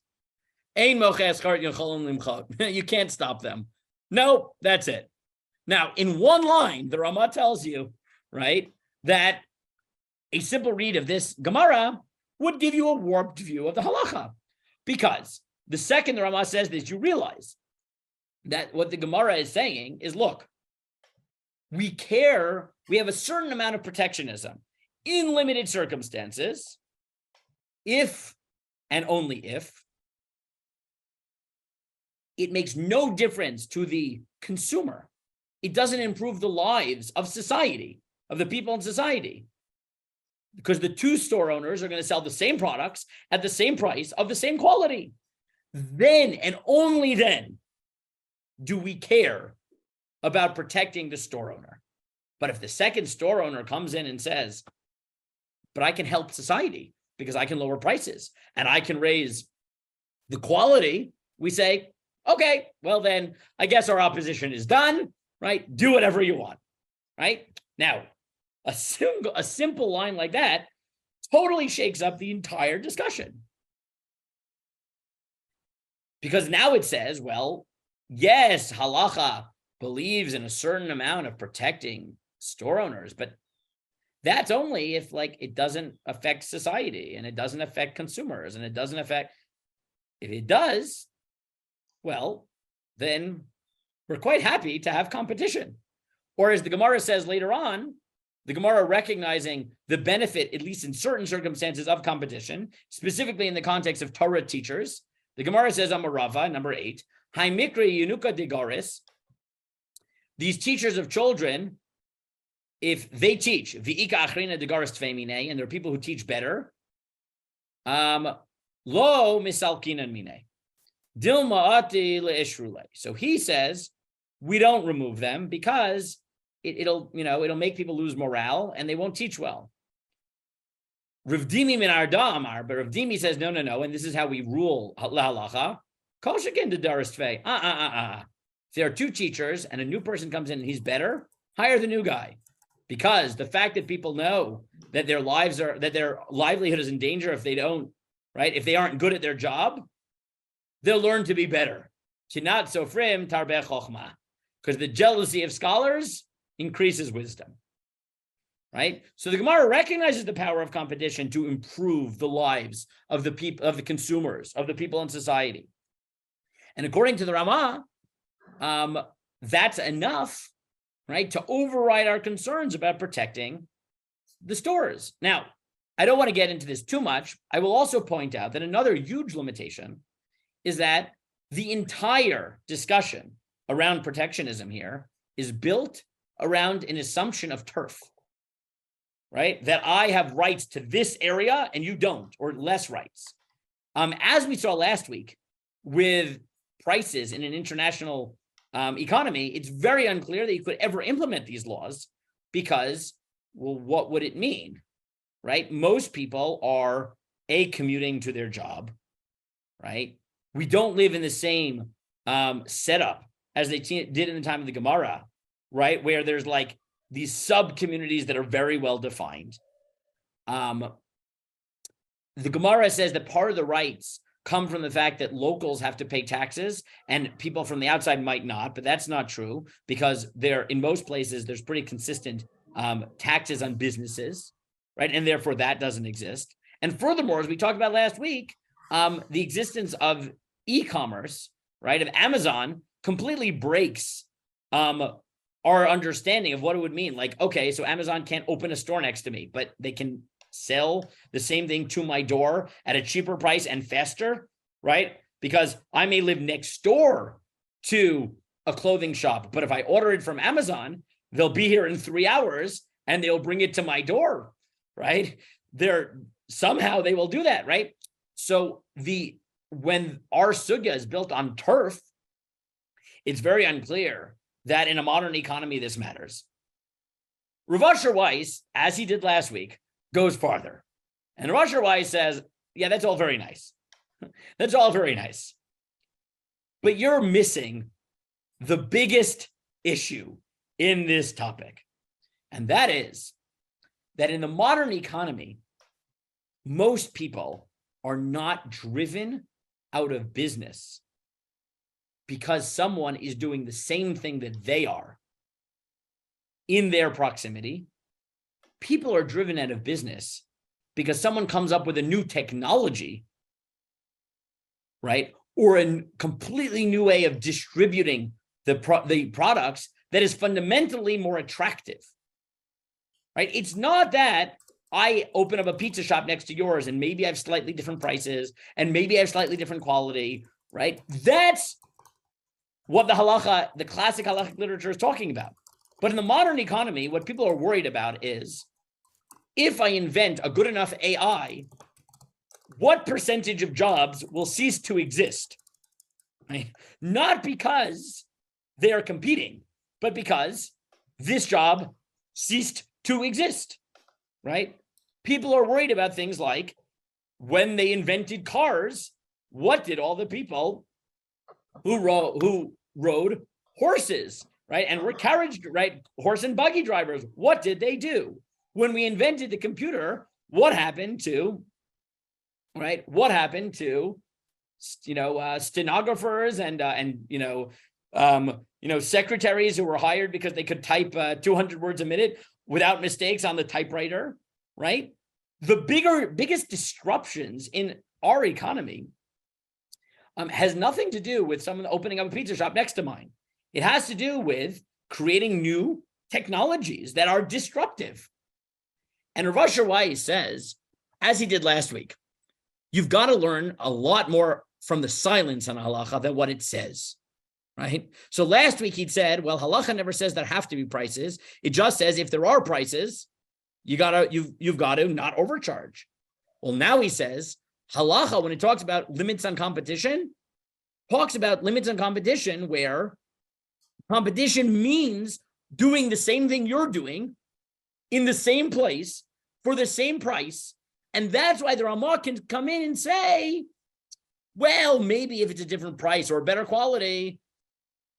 you can't stop them. No, that's it. Now, in one line, the Ramah tells you, right, that a simple read of this Gemara would give you a warped view of the halacha. Because the second the Ramah says this, you realize that what the Gemara is saying is, look, we have a certain amount of protectionism in limited circumstances, if and only if it makes no difference to the consumer. It doesn't improve the lives of society, of the people in society, because the two store owners are going to sell the same products at the same price of the same quality. Then and only then do we care about protecting the store owner. But if the second store owner comes in and says, but I can help society because I can lower prices and I can raise the quality, we say, okay, well then I guess our opposition is done, right? Do whatever you want, right? Now, a simple line like that totally shakes up the entire discussion. Because now it says, well, yes, halacha believes in a certain amount of protecting store owners, but that's only if it doesn't affect society and it doesn't affect consumers and it doesn't affect, if it does, well, then we're quite happy to have competition. Or as the Gemara says later on, the Gemara recognizing the benefit, at least in certain circumstances, of competition, specifically in the context of Torah teachers. The Gemara says, Amarava, number 8, Hai Mikri Yunuka Digaris, these teachers of children, if they teach, V'ika Achrina Digaris Tfeimine, and there are people who teach better, Lo Misalkinan Mine, Dilmaati Le'eshrule. So he says, we don't remove them because it'll make people lose morale and they won't teach well. Rav Dimi min Arda Amar, but Rav Dimi says no, and this is how we rule halacha. Kol shekin dedaris tvei. If there are two teachers and a new person comes in and he's better, hire the new guy, because the fact that people know that their livelihood is in danger if they don't, right? If they aren't good at their job, they'll learn to be better. Kinat sofrim tarbeh chochma, because the jealousy of scholars increases wisdom. Right? So the Gemara recognizes the power of competition to improve the lives of the people, of the consumers, of the people in society. And according to the Ramah, that's enough, right, to override our concerns about protecting the stores. Now, I don't want to get into this too much. I will also point out that another huge limitation is that the entire discussion around protectionism here is built around an assumption of turf. Right? That I have rights to this area and you don't, or less rights. As we saw last week with prices in an international economy, it's very unclear that you could ever implement these laws because, well, what would it mean? Right? Most people are commuting to their job, right? We don't live in the same setup as they did in the time of the Gemara, right? Where there's these sub-communities that are very well defined. The Gemara says that part of the rights come from the fact that locals have to pay taxes and people from the outside might not, but that's not true because in most places, there's pretty consistent taxes on businesses, right? And therefore that doesn't exist. And furthermore, as we talked about last week, the existence of e-commerce, right, of Amazon completely breaks our understanding of what it would mean. Okay, so Amazon can't open a store next to me, but they can sell the same thing to my door at a cheaper price and faster, right? Because I may live next door to a clothing shop, but if I order it from Amazon, they'll be here in 3 hours and they'll bring it to my door, right? Somehow they will do that, right? So when our sugya is built on turf, it's very unclear that in a modern economy, this matters. Rav Asher Weiss, as he did last week, goes farther. And Rav Asher Weiss says, yeah, that's all very nice. That's all very nice. But you're missing the biggest issue in this topic. And that is that in the modern economy, most people are not driven out of business because someone is doing the same thing that they are in their proximity. People are driven out of business because someone comes up with a new technology, right? Or a completely new way of distributing the products that is fundamentally more attractive, right? It's not that I open up a pizza shop next to yours and maybe I have slightly different prices and maybe I have slightly different quality, right? That's what the classic halachic literature is talking about. But in the modern economy, what people are worried about is, if I invent a good enough AI, what percentage of jobs will cease to exist? Right? Not because they are competing, but because this job ceased to exist, right? People are worried about things like, when they invented cars, what did all the people who rode horses, right, and were carriage, right, horse and buggy drivers, what did they do? When we invented the computer, what happened to, right? What happened to, stenographers and secretaries who were hired because they could type 200 words a minute without mistakes on the typewriter, right? The biggest disruptions in our economy has nothing to do with someone opening up a pizza shop next to mine. It has to do with creating new technologies that are disruptive. And Rav Asher says, as he did last week, you've got to learn a lot more from the silence on halacha than what it says, right? So last week he'd said, well, halacha never says there have to be prices. It just says if there are prices, you've got to not overcharge. Well, now he says, halacha, when it talks about limits on competition, talks about limits on competition where competition means doing the same thing you're doing in the same place for the same price. And that's why the Ramah can come in and say, well, maybe if it's a different price or better quality,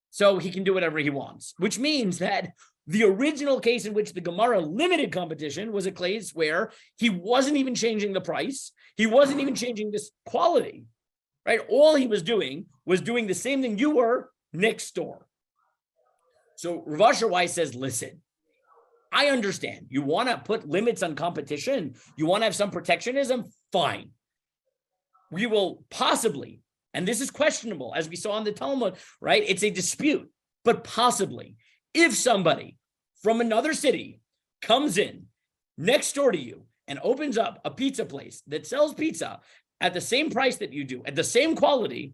so he can do whatever he wants, which means that the original case in which the Gemara limited competition was a case where he wasn't even changing the price. He wasn't even changing this quality, right? All he was doing the same thing you were next door. So Rav Asher says, listen, I understand. You want to put limits on competition. You want to have some protectionism? Fine. We will possibly, and this is questionable, as we saw in the Talmud, right? It's a dispute, but possibly, if somebody from another city comes in next door to you and opens up a pizza place that sells pizza at the same price that you do, at the same quality,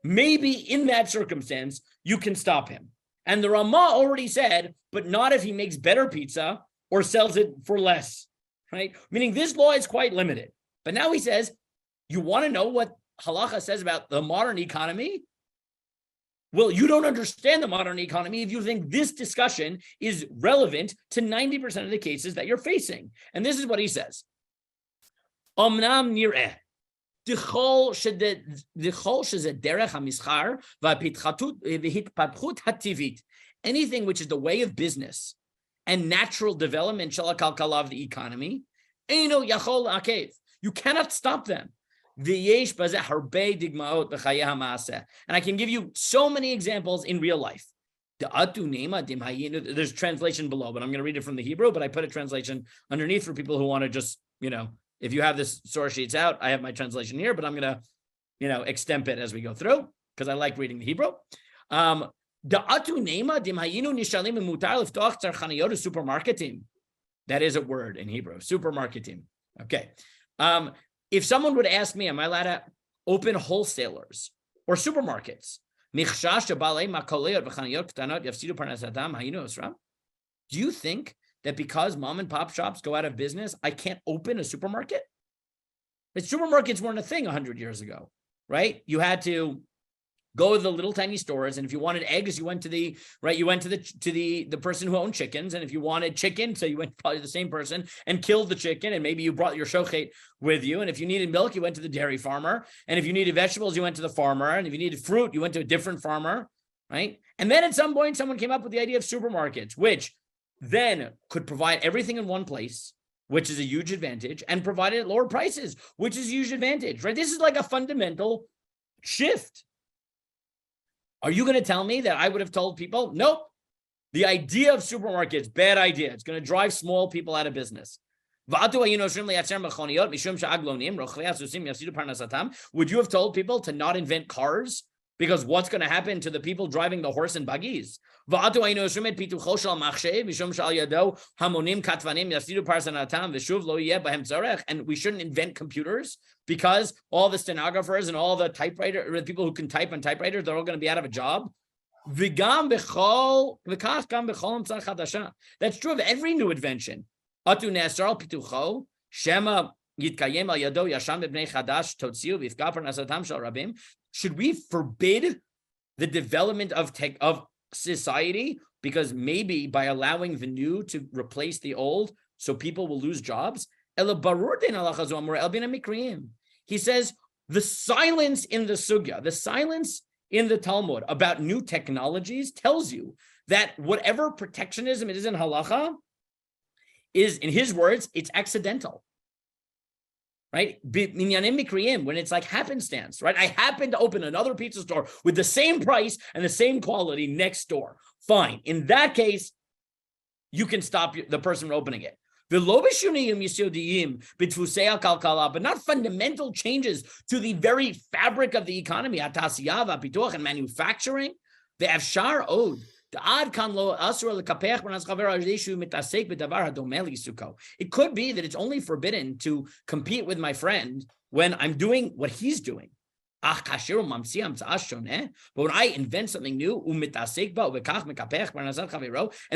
maybe in that circumstance, you can stop him. And the Ramah already said, but not if he makes better pizza or sells it for less, right? Meaning this law is quite limited. But now he says, you want to know what halacha says about the modern economy? Well, you don't understand the modern economy if you think this discussion is relevant to 90% of the cases that you're facing. And this is what he says. Omnam nireh. Anything which is the way of business and natural development of the economy, you cannot stop them. And I can give you so many examples in real life. There's translation below, but I'm going to read it from the Hebrew, but I put a translation underneath for people who want to just, if you have this source sheets out, I have my translation here, but I'm going to, extemp it as we go through because I like reading the Hebrew. That is a word in Hebrew, supermarketing. Okay. If someone would ask me, am I allowed to open wholesalers or supermarkets? Do you think that because mom and pop shops go out of business, I can't open a supermarket? But supermarkets weren't a thing 100 years ago, right? You had to go to the little tiny stores, and if you wanted eggs, you went to the person who owned chickens, and if you wanted chicken, so you went to probably the same person and killed the chicken, and maybe you brought your shochet with you, and if you needed milk, you went to the dairy farmer, and if you needed vegetables, you went to the farmer, and if you needed fruit, you went to a different farmer, right? And then at some point, someone came up with the idea of supermarkets, which then could provide everything in one place, which is a huge advantage, and provide it at lower prices, which is a huge advantage, right? This is like a fundamental shift. Are you going to tell me that I would have told people, nope, the idea of supermarkets, bad idea. It's going to drive small people out of business. Would you have told people to not invent cars? Because what's going to happen to the people driving the horse and buggies? And we shouldn't invent computers because all the stenographers and all the typewriter, people who can type on typewriters, they're all going to be out of a job. That's true of every new invention. Should we forbid the development of society because maybe by allowing the new to replace the old, so people will lose jobs? He says the silence in the sugya, the silence in the Talmud about new technologies tells you that whatever protectionism it is in halacha is, in his words, it's accidental. Right? When it's like happenstance, right? I happen to open another pizza store with the same price and the same quality next door. Fine. In that case, you can stop the person from opening it. But not fundamental changes to the very fabric of the economy, and manufacturing. The Afshar Ode. It could be that it's only forbidden to compete with my friend when I'm doing what he's doing. But when I invent something new, and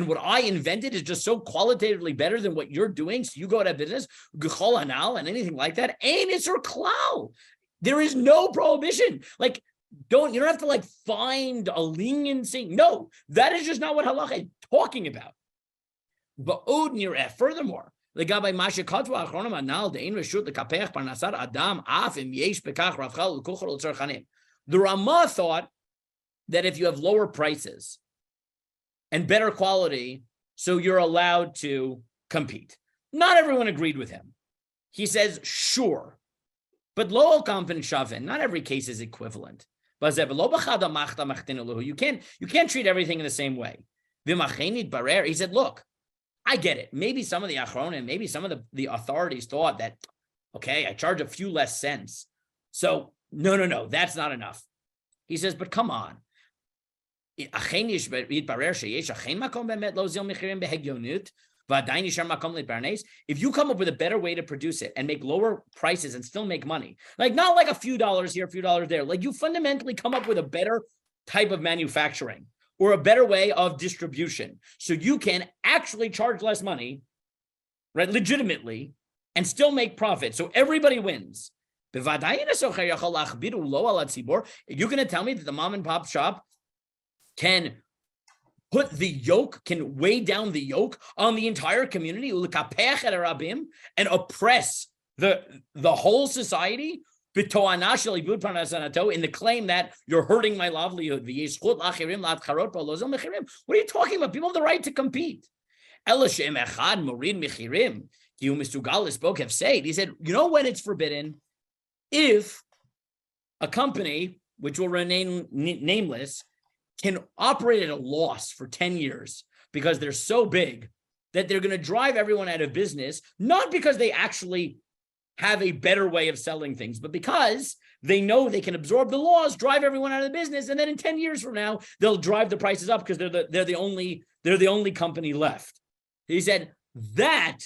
what I invented is just so qualitatively better than what you're doing, so you go out of business, and anything like that, there is no prohibition. Like, you don't have to like find a leniency. No, that is just not what halacha is talking about. But furthermore, the Ramah thought that if you have lower prices and better quality, so you're allowed to compete. Not everyone agreed with him. He says, sure, but lo kampen shavin, not every case is equivalent. You can't treat everything in the same way. He said, look, I get it. Maybe some of the achronim, maybe some of the authorities thought that, okay, I charge a few less cents. So no, that's not enough. He says, but come on. If you come up with a better way to produce it and make lower prices and still make money, like not like a few dollars here, a few dollars there, like you fundamentally come up with a better type of manufacturing or a better way of distribution, so you can actually charge less money, right, legitimately, and still make profit. So everybody wins. You're going to tell me that the mom and pop shop can weigh down the yoke on the entire community and oppress the whole society in the claim that you're hurting my livelihood? What are you talking about? People have the right to compete. He said, you know when it's forbidden? If a company, which will remain nameless, can operate at a loss for 10 years because they're so big that they're going to drive everyone out of business, not because they actually have a better way of selling things, but because they know they can absorb the laws, drive everyone out of the business, and then in 10 years from now, they'll drive the prices up because they're the only company left. He said that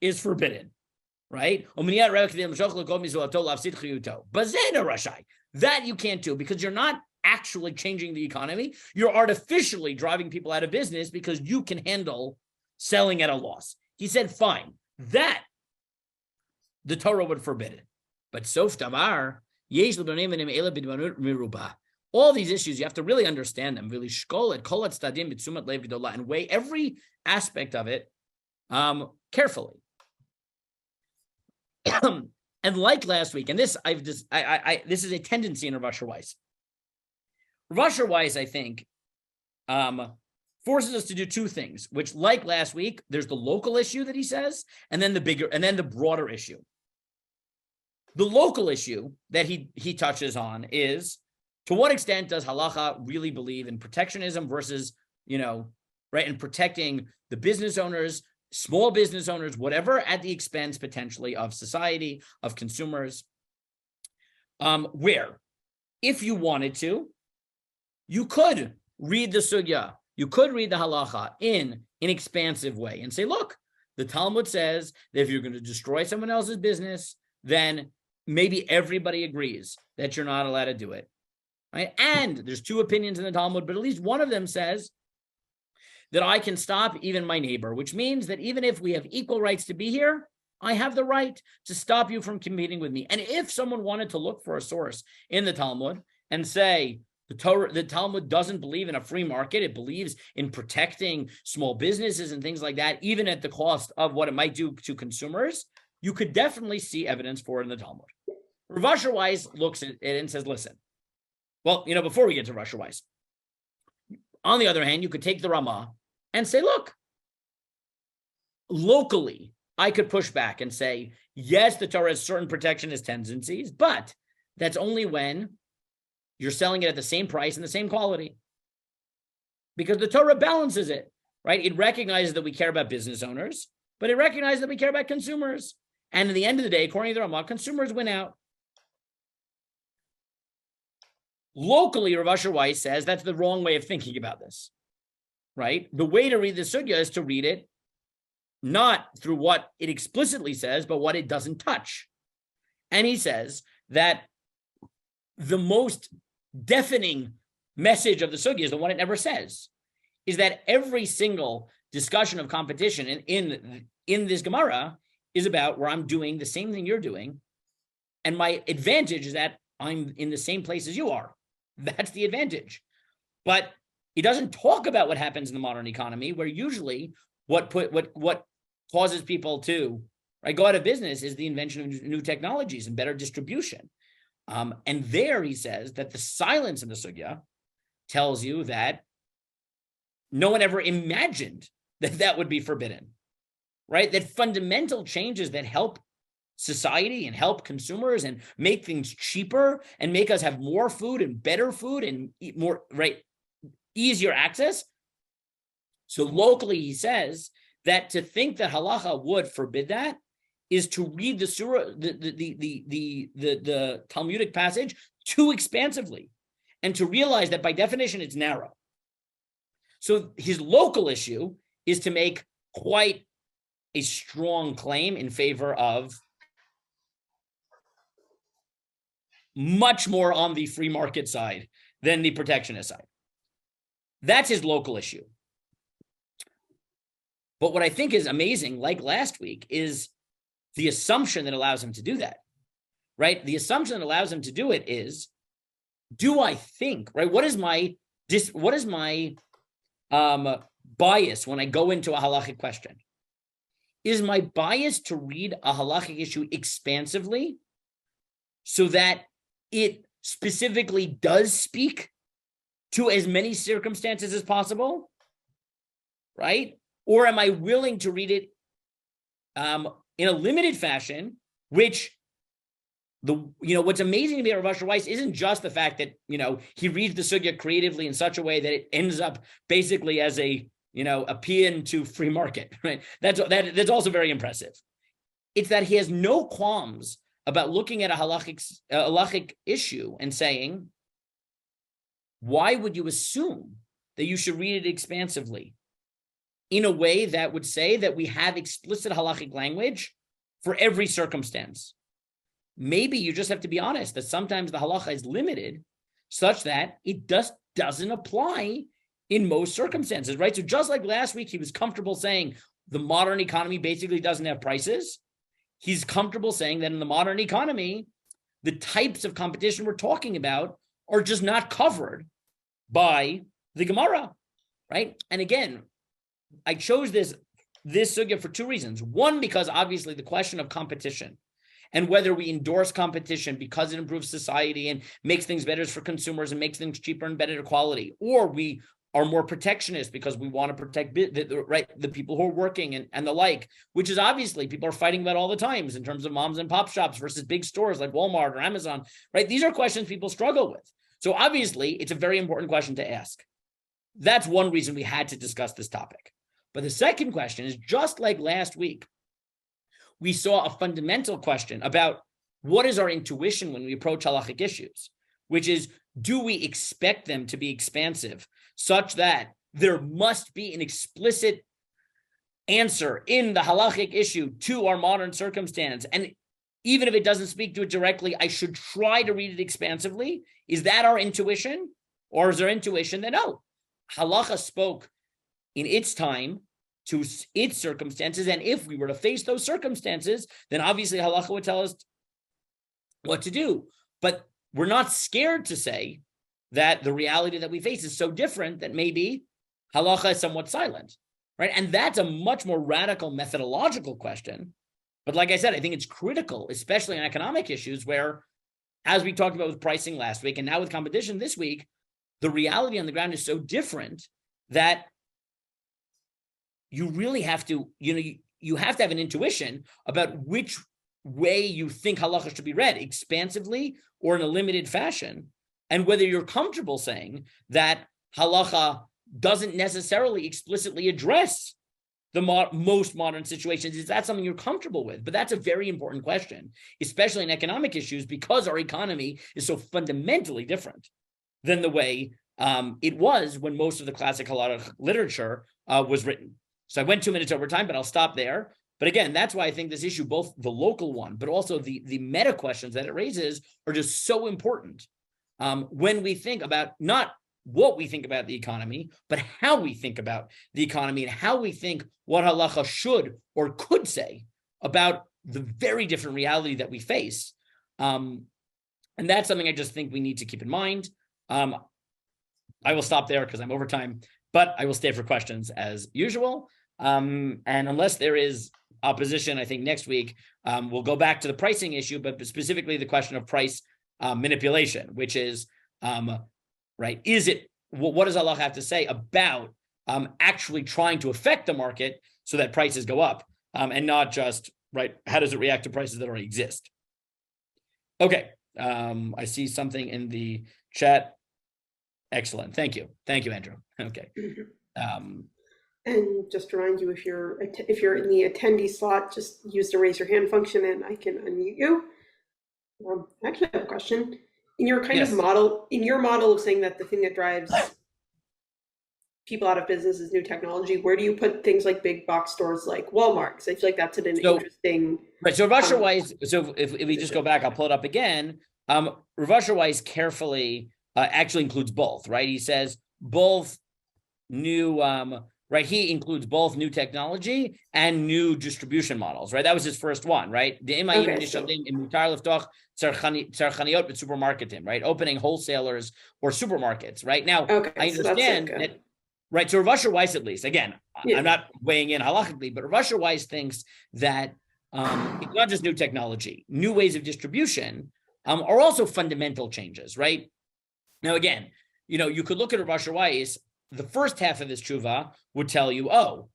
is forbidden, right? That you can't do because you're not actually changing the economy. You're artificially driving people out of business because you can handle selling at a loss. He said, fine, that the Torah would forbid it. But sof damar, all these issues, you have to really understand them, really and weigh every aspect of it carefully. And like last week, and this this is a tendency in Rav Asher Weiss. Rav Asher Weiss, I think, forces us to do two things, which, like last week, there's the local issue that he says, and then the broader issue. The local issue that he touches on is, to what extent does halacha really believe in protectionism versus, right, and protecting the business owners, small business owners, whatever, at the expense potentially of society, of consumers, where if you wanted to, you could read the sugya, you could read the halacha in an expansive way and say, look, the Talmud says that if you're going to destroy someone else's business, then maybe everybody agrees that you're not allowed to do it, right? And there's two opinions in the Talmud, but at least one of them says that I can stop even my neighbor, which means that even if we have equal rights to be here, I have the right to stop you from competing with me. And if someone wanted to look for a source in the Talmud and say, the Talmud doesn't believe in a free market, it believes in protecting small businesses and things like that, even at the cost of what it might do to consumers, you could definitely see evidence for it in the Talmud. Rav Asher Weiss looks at it and says, listen, well, before we get to Rav Asher Weiss, on the other hand, you could take the Ramah and say, look, locally, I could push back and say, yes, the Torah has certain protectionist tendencies, but that's only when you're selling it at the same price and the same quality. Because the Torah balances it, right? It recognizes that we care about business owners, but it recognizes that we care about consumers. And at the end of the day, according to the Ramah, consumers win out. Locally, Rav Asher Weiss says that's the wrong way of thinking about this, right? The way to read the sugya is to read it not through what it explicitly says, but what it doesn't touch. And he says that the most deafening message of the sugya is the one it never says, is that every single discussion of competition in this Gemara is about where I'm doing the same thing you're doing, and my advantage is that I'm in the same place as you are. That's the advantage. But he doesn't talk about what happens in the modern economy, where usually what causes people to go out of business is the invention of new technologies and better distribution. And there he says that the silence in the sugya tells you that no one ever imagined that that would be forbidden, right? That fundamental changes that help society and help consumers and make things cheaper and make us have more food and better food and more, right, easier access. So locally, he says that to think that halacha would forbid that is to read the surah, the Talmudic passage too expansively, and to realize that by definition it's narrow. So his local issue is to make quite a strong claim in favor of much more on the free market side than the protectionist side. That's his local issue. But what I think is amazing, like last week, is the assumption that allows him to do that, right? The assumption that allows him to do it is, do I think, right? What is my bias when I go into a halachic question? Is my bias to read a halachic issue expansively so that it specifically does speak to as many circumstances as possible, right? Or am I willing to read it in a limited fashion, which what's amazing to me about Rav Asher Weiss isn't just the fact that, he reads the sugya creatively in such a way that it ends up basically as a paean to free market, right? That's also very impressive. It's that he has no qualms about looking at a halachic issue and saying, why would you assume that you should read it expansively in a way that would say that we have explicit halachic language for every circumstance? Maybe you just have to be honest that sometimes the halacha is limited such that it just doesn't apply in most circumstances, right? So just like last week, he was comfortable saying the modern economy basically doesn't have prices. He's comfortable saying that in the modern economy, the types of competition we're talking about are just not covered by the Gemara, right? And again, I chose this sugya for two reasons. One, because obviously the question of competition and whether we endorse competition because it improves society and makes things better for consumers and makes things cheaper and better quality, or we are more protectionist because we want to protect the people who are working and the like, which is obviously people are fighting about all the times in terms of moms and pop shops versus big stores like Walmart or Amazon, right? These are questions people struggle with. So obviously, it's a very important question to ask. That's one reason we had to discuss this topic. But the second question is, just like last week, we saw a fundamental question about what is our intuition when we approach halachic issues, which is, do we expect them to be expansive such that there must be an explicit answer in the halachic issue to our modern circumstance? And even if it doesn't speak to it directly, I should try to read it expansively. Is that our intuition? Or is our intuition that no, halacha spoke in its time to its circumstances, and if we were to face those circumstances, then obviously halacha would tell us what to do. But we're not scared to say that the reality that we face is so different that maybe halacha is somewhat silent, right? And that's a much more radical methodological question. But like I said, I think it's critical, especially in economic issues where, as we talked about with pricing last week, and now with competition this week, the reality on the ground is so different that you really have to, you have to have an intuition about which way you think halacha should be read, expansively or in a limited fashion, and whether you're comfortable saying that halacha doesn't necessarily explicitly address the most modern situations. Is that something you're comfortable with? But that's a very important question, especially in economic issues, because our economy is so fundamentally different than the way it was when most of the classic halachic literature was written. So I went 2 minutes over time, but I'll stop there. But again, that's why I think this issue, both the local one, but also the meta questions that it raises, are just so important when we think about not what we think about the economy, but how we think about the economy and how we think what halacha should or could say about the very different reality that we face. And that's something I just think we need to keep in mind. I will stop there because I'm over time, but I will stay for questions as usual. And unless there is opposition, I think next week we'll go back to the pricing issue, but specifically the question of price manipulation, which is, right, is it, what does Allah have to say about actually trying to affect the market so that prices go up and not just, right, how does it react to prices that already exist? Okay, I see something in the chat. Excellent. Thank you. Thank you, Andrew. Okay. And just to remind you, if you're in the attendee slot, just use the raise your hand function and I can unmute you. Actually, I have a question. In your model of saying that the thing that drives people out of business is new technology, where do you put things like big box stores like Walmart? Because I feel like that's an interesting. Right. So Rav Asher Weiss, so if we just go back, I'll pull it up again. Rav Asher Weiss carefully actually includes both, right? He says both new, right? He includes both new technology and new distribution models, right? That was his first one, right? The supermarketing, right? Opening wholesalers or supermarkets, right? Now, I understand that, right? So Rav Asher Weiss, at least, again, I'm not weighing in halachically, but Rav Asher Weiss thinks that it's not just new technology, new ways of distribution are also fundamental changes, right? Now, again, you could look at Rav Asher Weiss. The first half of his tshuva would tell you, oh,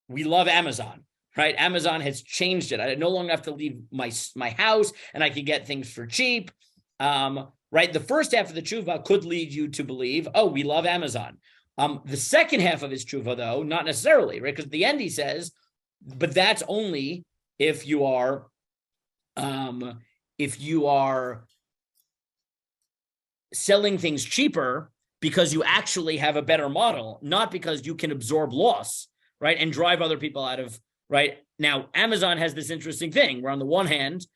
we love Amazon, right? Amazon has changed it. I no longer have to leave my house and I can get things for cheap, right? The first half of the tshuva could lead you to believe, oh, we love Amazon. The second half of his tshuva, though, not necessarily, right? Because at the end he says, but that's only if you are selling things cheaper because you actually have a better model, not because you can absorb loss, right, and drive other people out of, right? Now, Amazon has this interesting thing where on the one hand,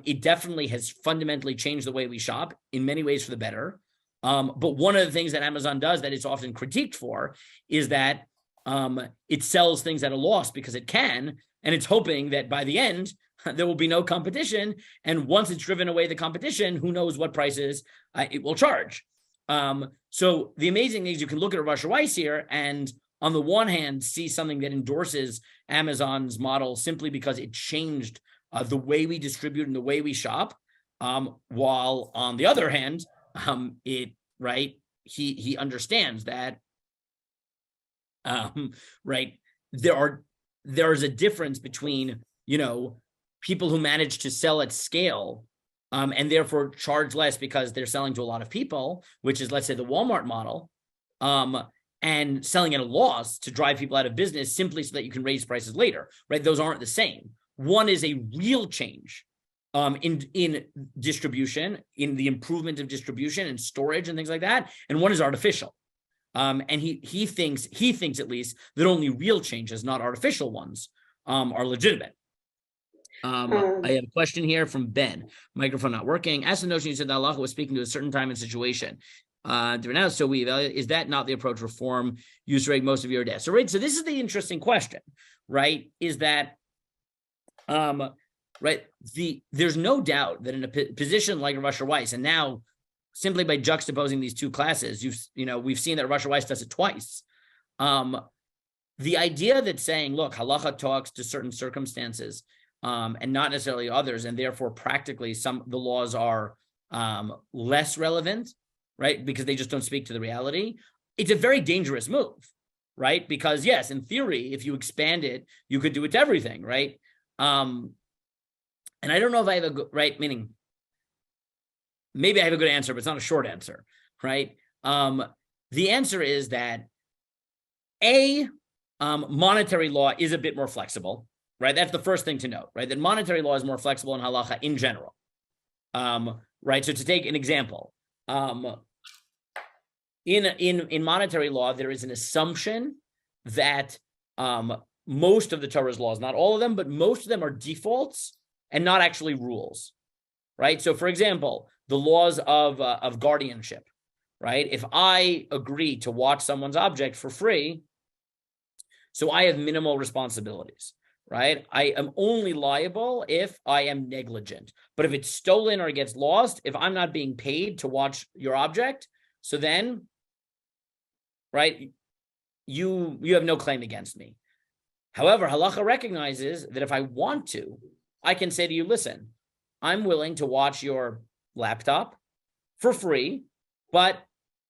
it definitely has fundamentally changed the way we shop in many ways for the better. But one of the things that Amazon does that it's often critiqued for is that it sells things at a loss because it can, and it's hoping that by the end, there will be no competition. And once it's driven away the competition, who knows what prices it will charge. So the amazing thing is you can look at Rav Asher Weiss here and on the one hand, see something that endorses Amazon's model simply because it changed the way we distribute and the way we shop, while on the other hand, it he understands that, right, there's a difference between, people who manage to sell at scale, and therefore charge less because they're selling to a lot of people, which is, let's say, the Walmart model, and selling at a loss to drive people out of business simply so that you can raise prices later, right? Those aren't the same. One is a real change in distribution, in the improvement of distribution and storage and things like that, and one is artificial. And he thinks at least that only real changes, not artificial ones, are legitimate. I have a question here from Ben. Microphone not working. As the notion you said that Allah was speaking to a certain time and situation. So we evaluate, is that not the approach reform used to rate most of your deaths? So this is the interesting question, right? Is that there's no doubt that in a position like Russia Weiss, and now simply by juxtaposing these two classes, we've seen that Russia Weiss does it twice. The idea that saying, look, halacha talks to certain circumstances, and not necessarily others, and therefore practically the laws are less relevant, right? Because they just don't speak to the reality. It's a very dangerous move, right? Because yes, in theory, if you expand it, you could do it to everything, right? And I don't know if I have a good, right, meaning maybe I have a good answer, but it's not a short answer, right? The answer is that monetary law is a bit more flexible, right? That's the first thing to note, right? That monetary law is more flexible in halacha in general, right? So to take an example, in monetary law, there is an assumption that most of the Torah's laws, not all of them, but most of them are defaults and not actually rules, right? So, for example, the laws of guardianship, right? If I agree to watch someone's object for free, so I have minimal responsibilities, right? I am only liable if I am negligent. But if it's stolen or it gets lost, if I'm not being paid to watch your object, so then, right, you have no claim against me. However, halacha recognizes that if I want to, I can say to you, listen, I'm willing to watch your laptop for free, but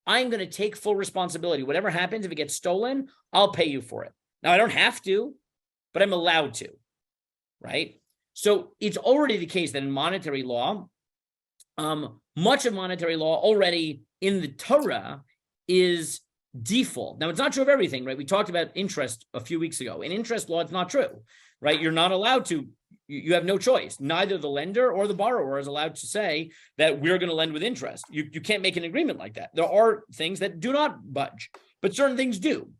I'm going to take full responsibility. Whatever happens, if it gets stolen, I'll pay you for it. Now, I don't have to, but I'm allowed to, right? So it's already the case that in monetary law, much of monetary law already in the Torah is default. Now, it's not true of everything, right? We talked about interest a few weeks ago. In interest law, it's not true, right? You're not allowed to, you have no choice. Neither the lender or the borrower is allowed to say that we're going to lend with interest. You can't make an agreement like that. There are things that do not budge, but certain things do.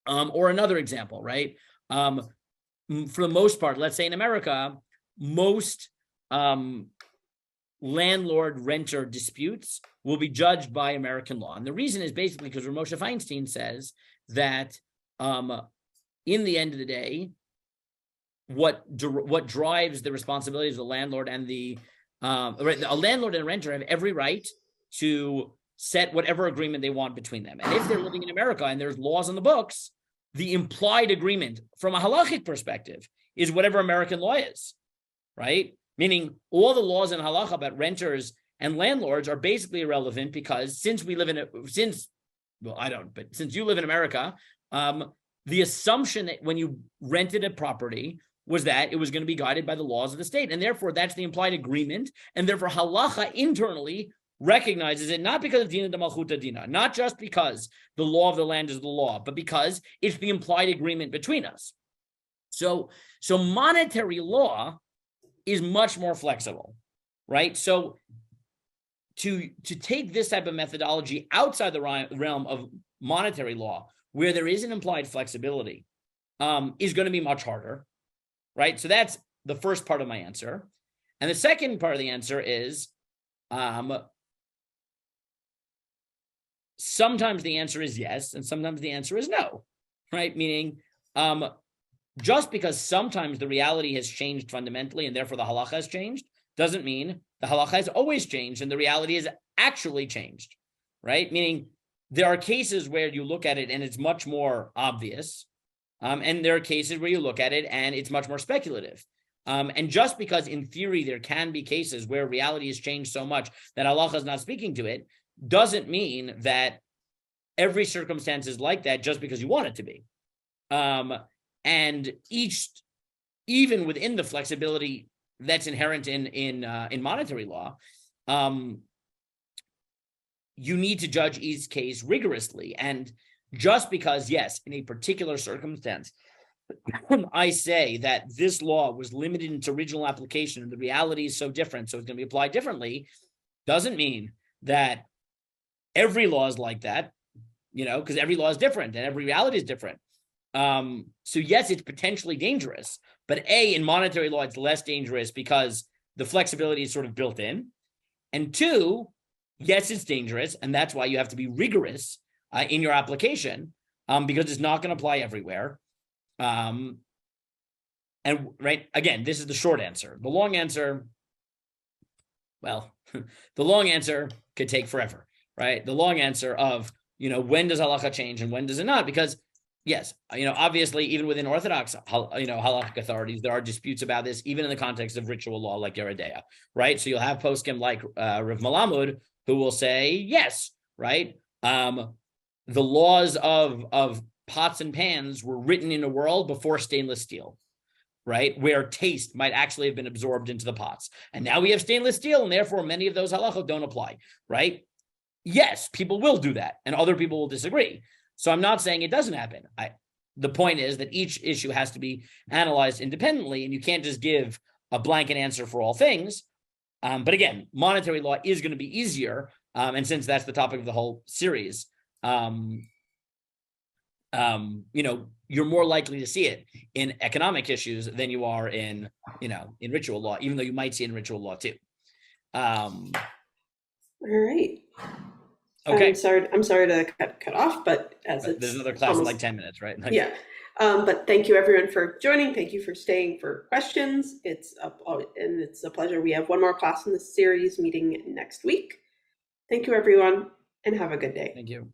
Or another example, right? For the most part, let's say in America, most landlord-renter disputes will be judged by American law. And the reason is basically because Moshe Feinstein says that in the end of the day, what drives the responsibilities of the landlord and a landlord and a renter have every right to set whatever agreement they want between them. And if they're living in America and there's laws on the books, the implied agreement from a halachic perspective is whatever American law is, right? Meaning all the laws in halacha about renters and landlords are basically irrelevant because since you live in America, the assumption that when you rented a property was that it was going to be guided by the laws of the state. And therefore, that's the implied agreement. And therefore, halacha internally recognizes it, not because of dina de malchuta dina, not just because the law of the land is the law, but because it's the implied agreement between us. So monetary law is much more flexible, right? So to take this type of methodology outside the realm of monetary law, where there is an implied flexibility, is going to be much harder, right? So that's the first part of my answer. And the second part of the answer is, sometimes the answer is yes, and sometimes the answer is no, right? Meaning, just because sometimes the reality has changed fundamentally and therefore the halacha has changed, doesn't mean the halacha has always changed and the reality has actually changed, right? Meaning there are cases where you look at it and it's much more obvious, and there are cases where you look at it and it's much more speculative. And just because in theory there can be cases where reality has changed so much that halacha is not speaking to it, doesn't mean that every circumstance is like that just because you want it to be. And even within the flexibility that's inherent in monetary law, you need to judge each case rigorously. And just because, yes, in a particular circumstance, I say that this law was limited in its original application and the reality is so different, so it's going to be applied differently, doesn't mean that every law is like that, because every law is different and every reality is different. So yes, it's potentially dangerous, but in monetary law, it's less dangerous because the flexibility is sort of built in. And two, yes, it's dangerous, and that's why you have to be rigorous in your application, because it's not going to apply everywhere. And right, again, this is the short answer. The long answer, well, the long answer could take forever, right? The long answer of, when does halacha change and when does it not? Because yes, obviously, even within Orthodox, halachic authorities, there are disputes about this, even in the context of ritual law like Yeridea, right? So you'll have poskim like Rav Malamud who will say, yes, right? The laws of pots and pans were written in a world before stainless steel, right? Where taste might actually have been absorbed into the pots. And now we have stainless steel, and therefore many of those halachot don't apply, right? Yes, people will do that, and other people will disagree. So I'm not saying it doesn't happen. The point is that each issue has to be analyzed independently, and you can't just give a blanket answer for all things. But again, monetary law is going to be easier, and since that's the topic of the whole series, you're more likely to see it in economic issues than you are in ritual law, even though you might see it in ritual law too. All right. Okay. I'm sorry to cut off, but there's another class in like 10 minutes, right? Yeah. But thank you everyone for joining. Thank you for staying for questions. It's a pleasure. We have one more class in this series meeting next week. Thank you everyone, and have a good day. Thank you.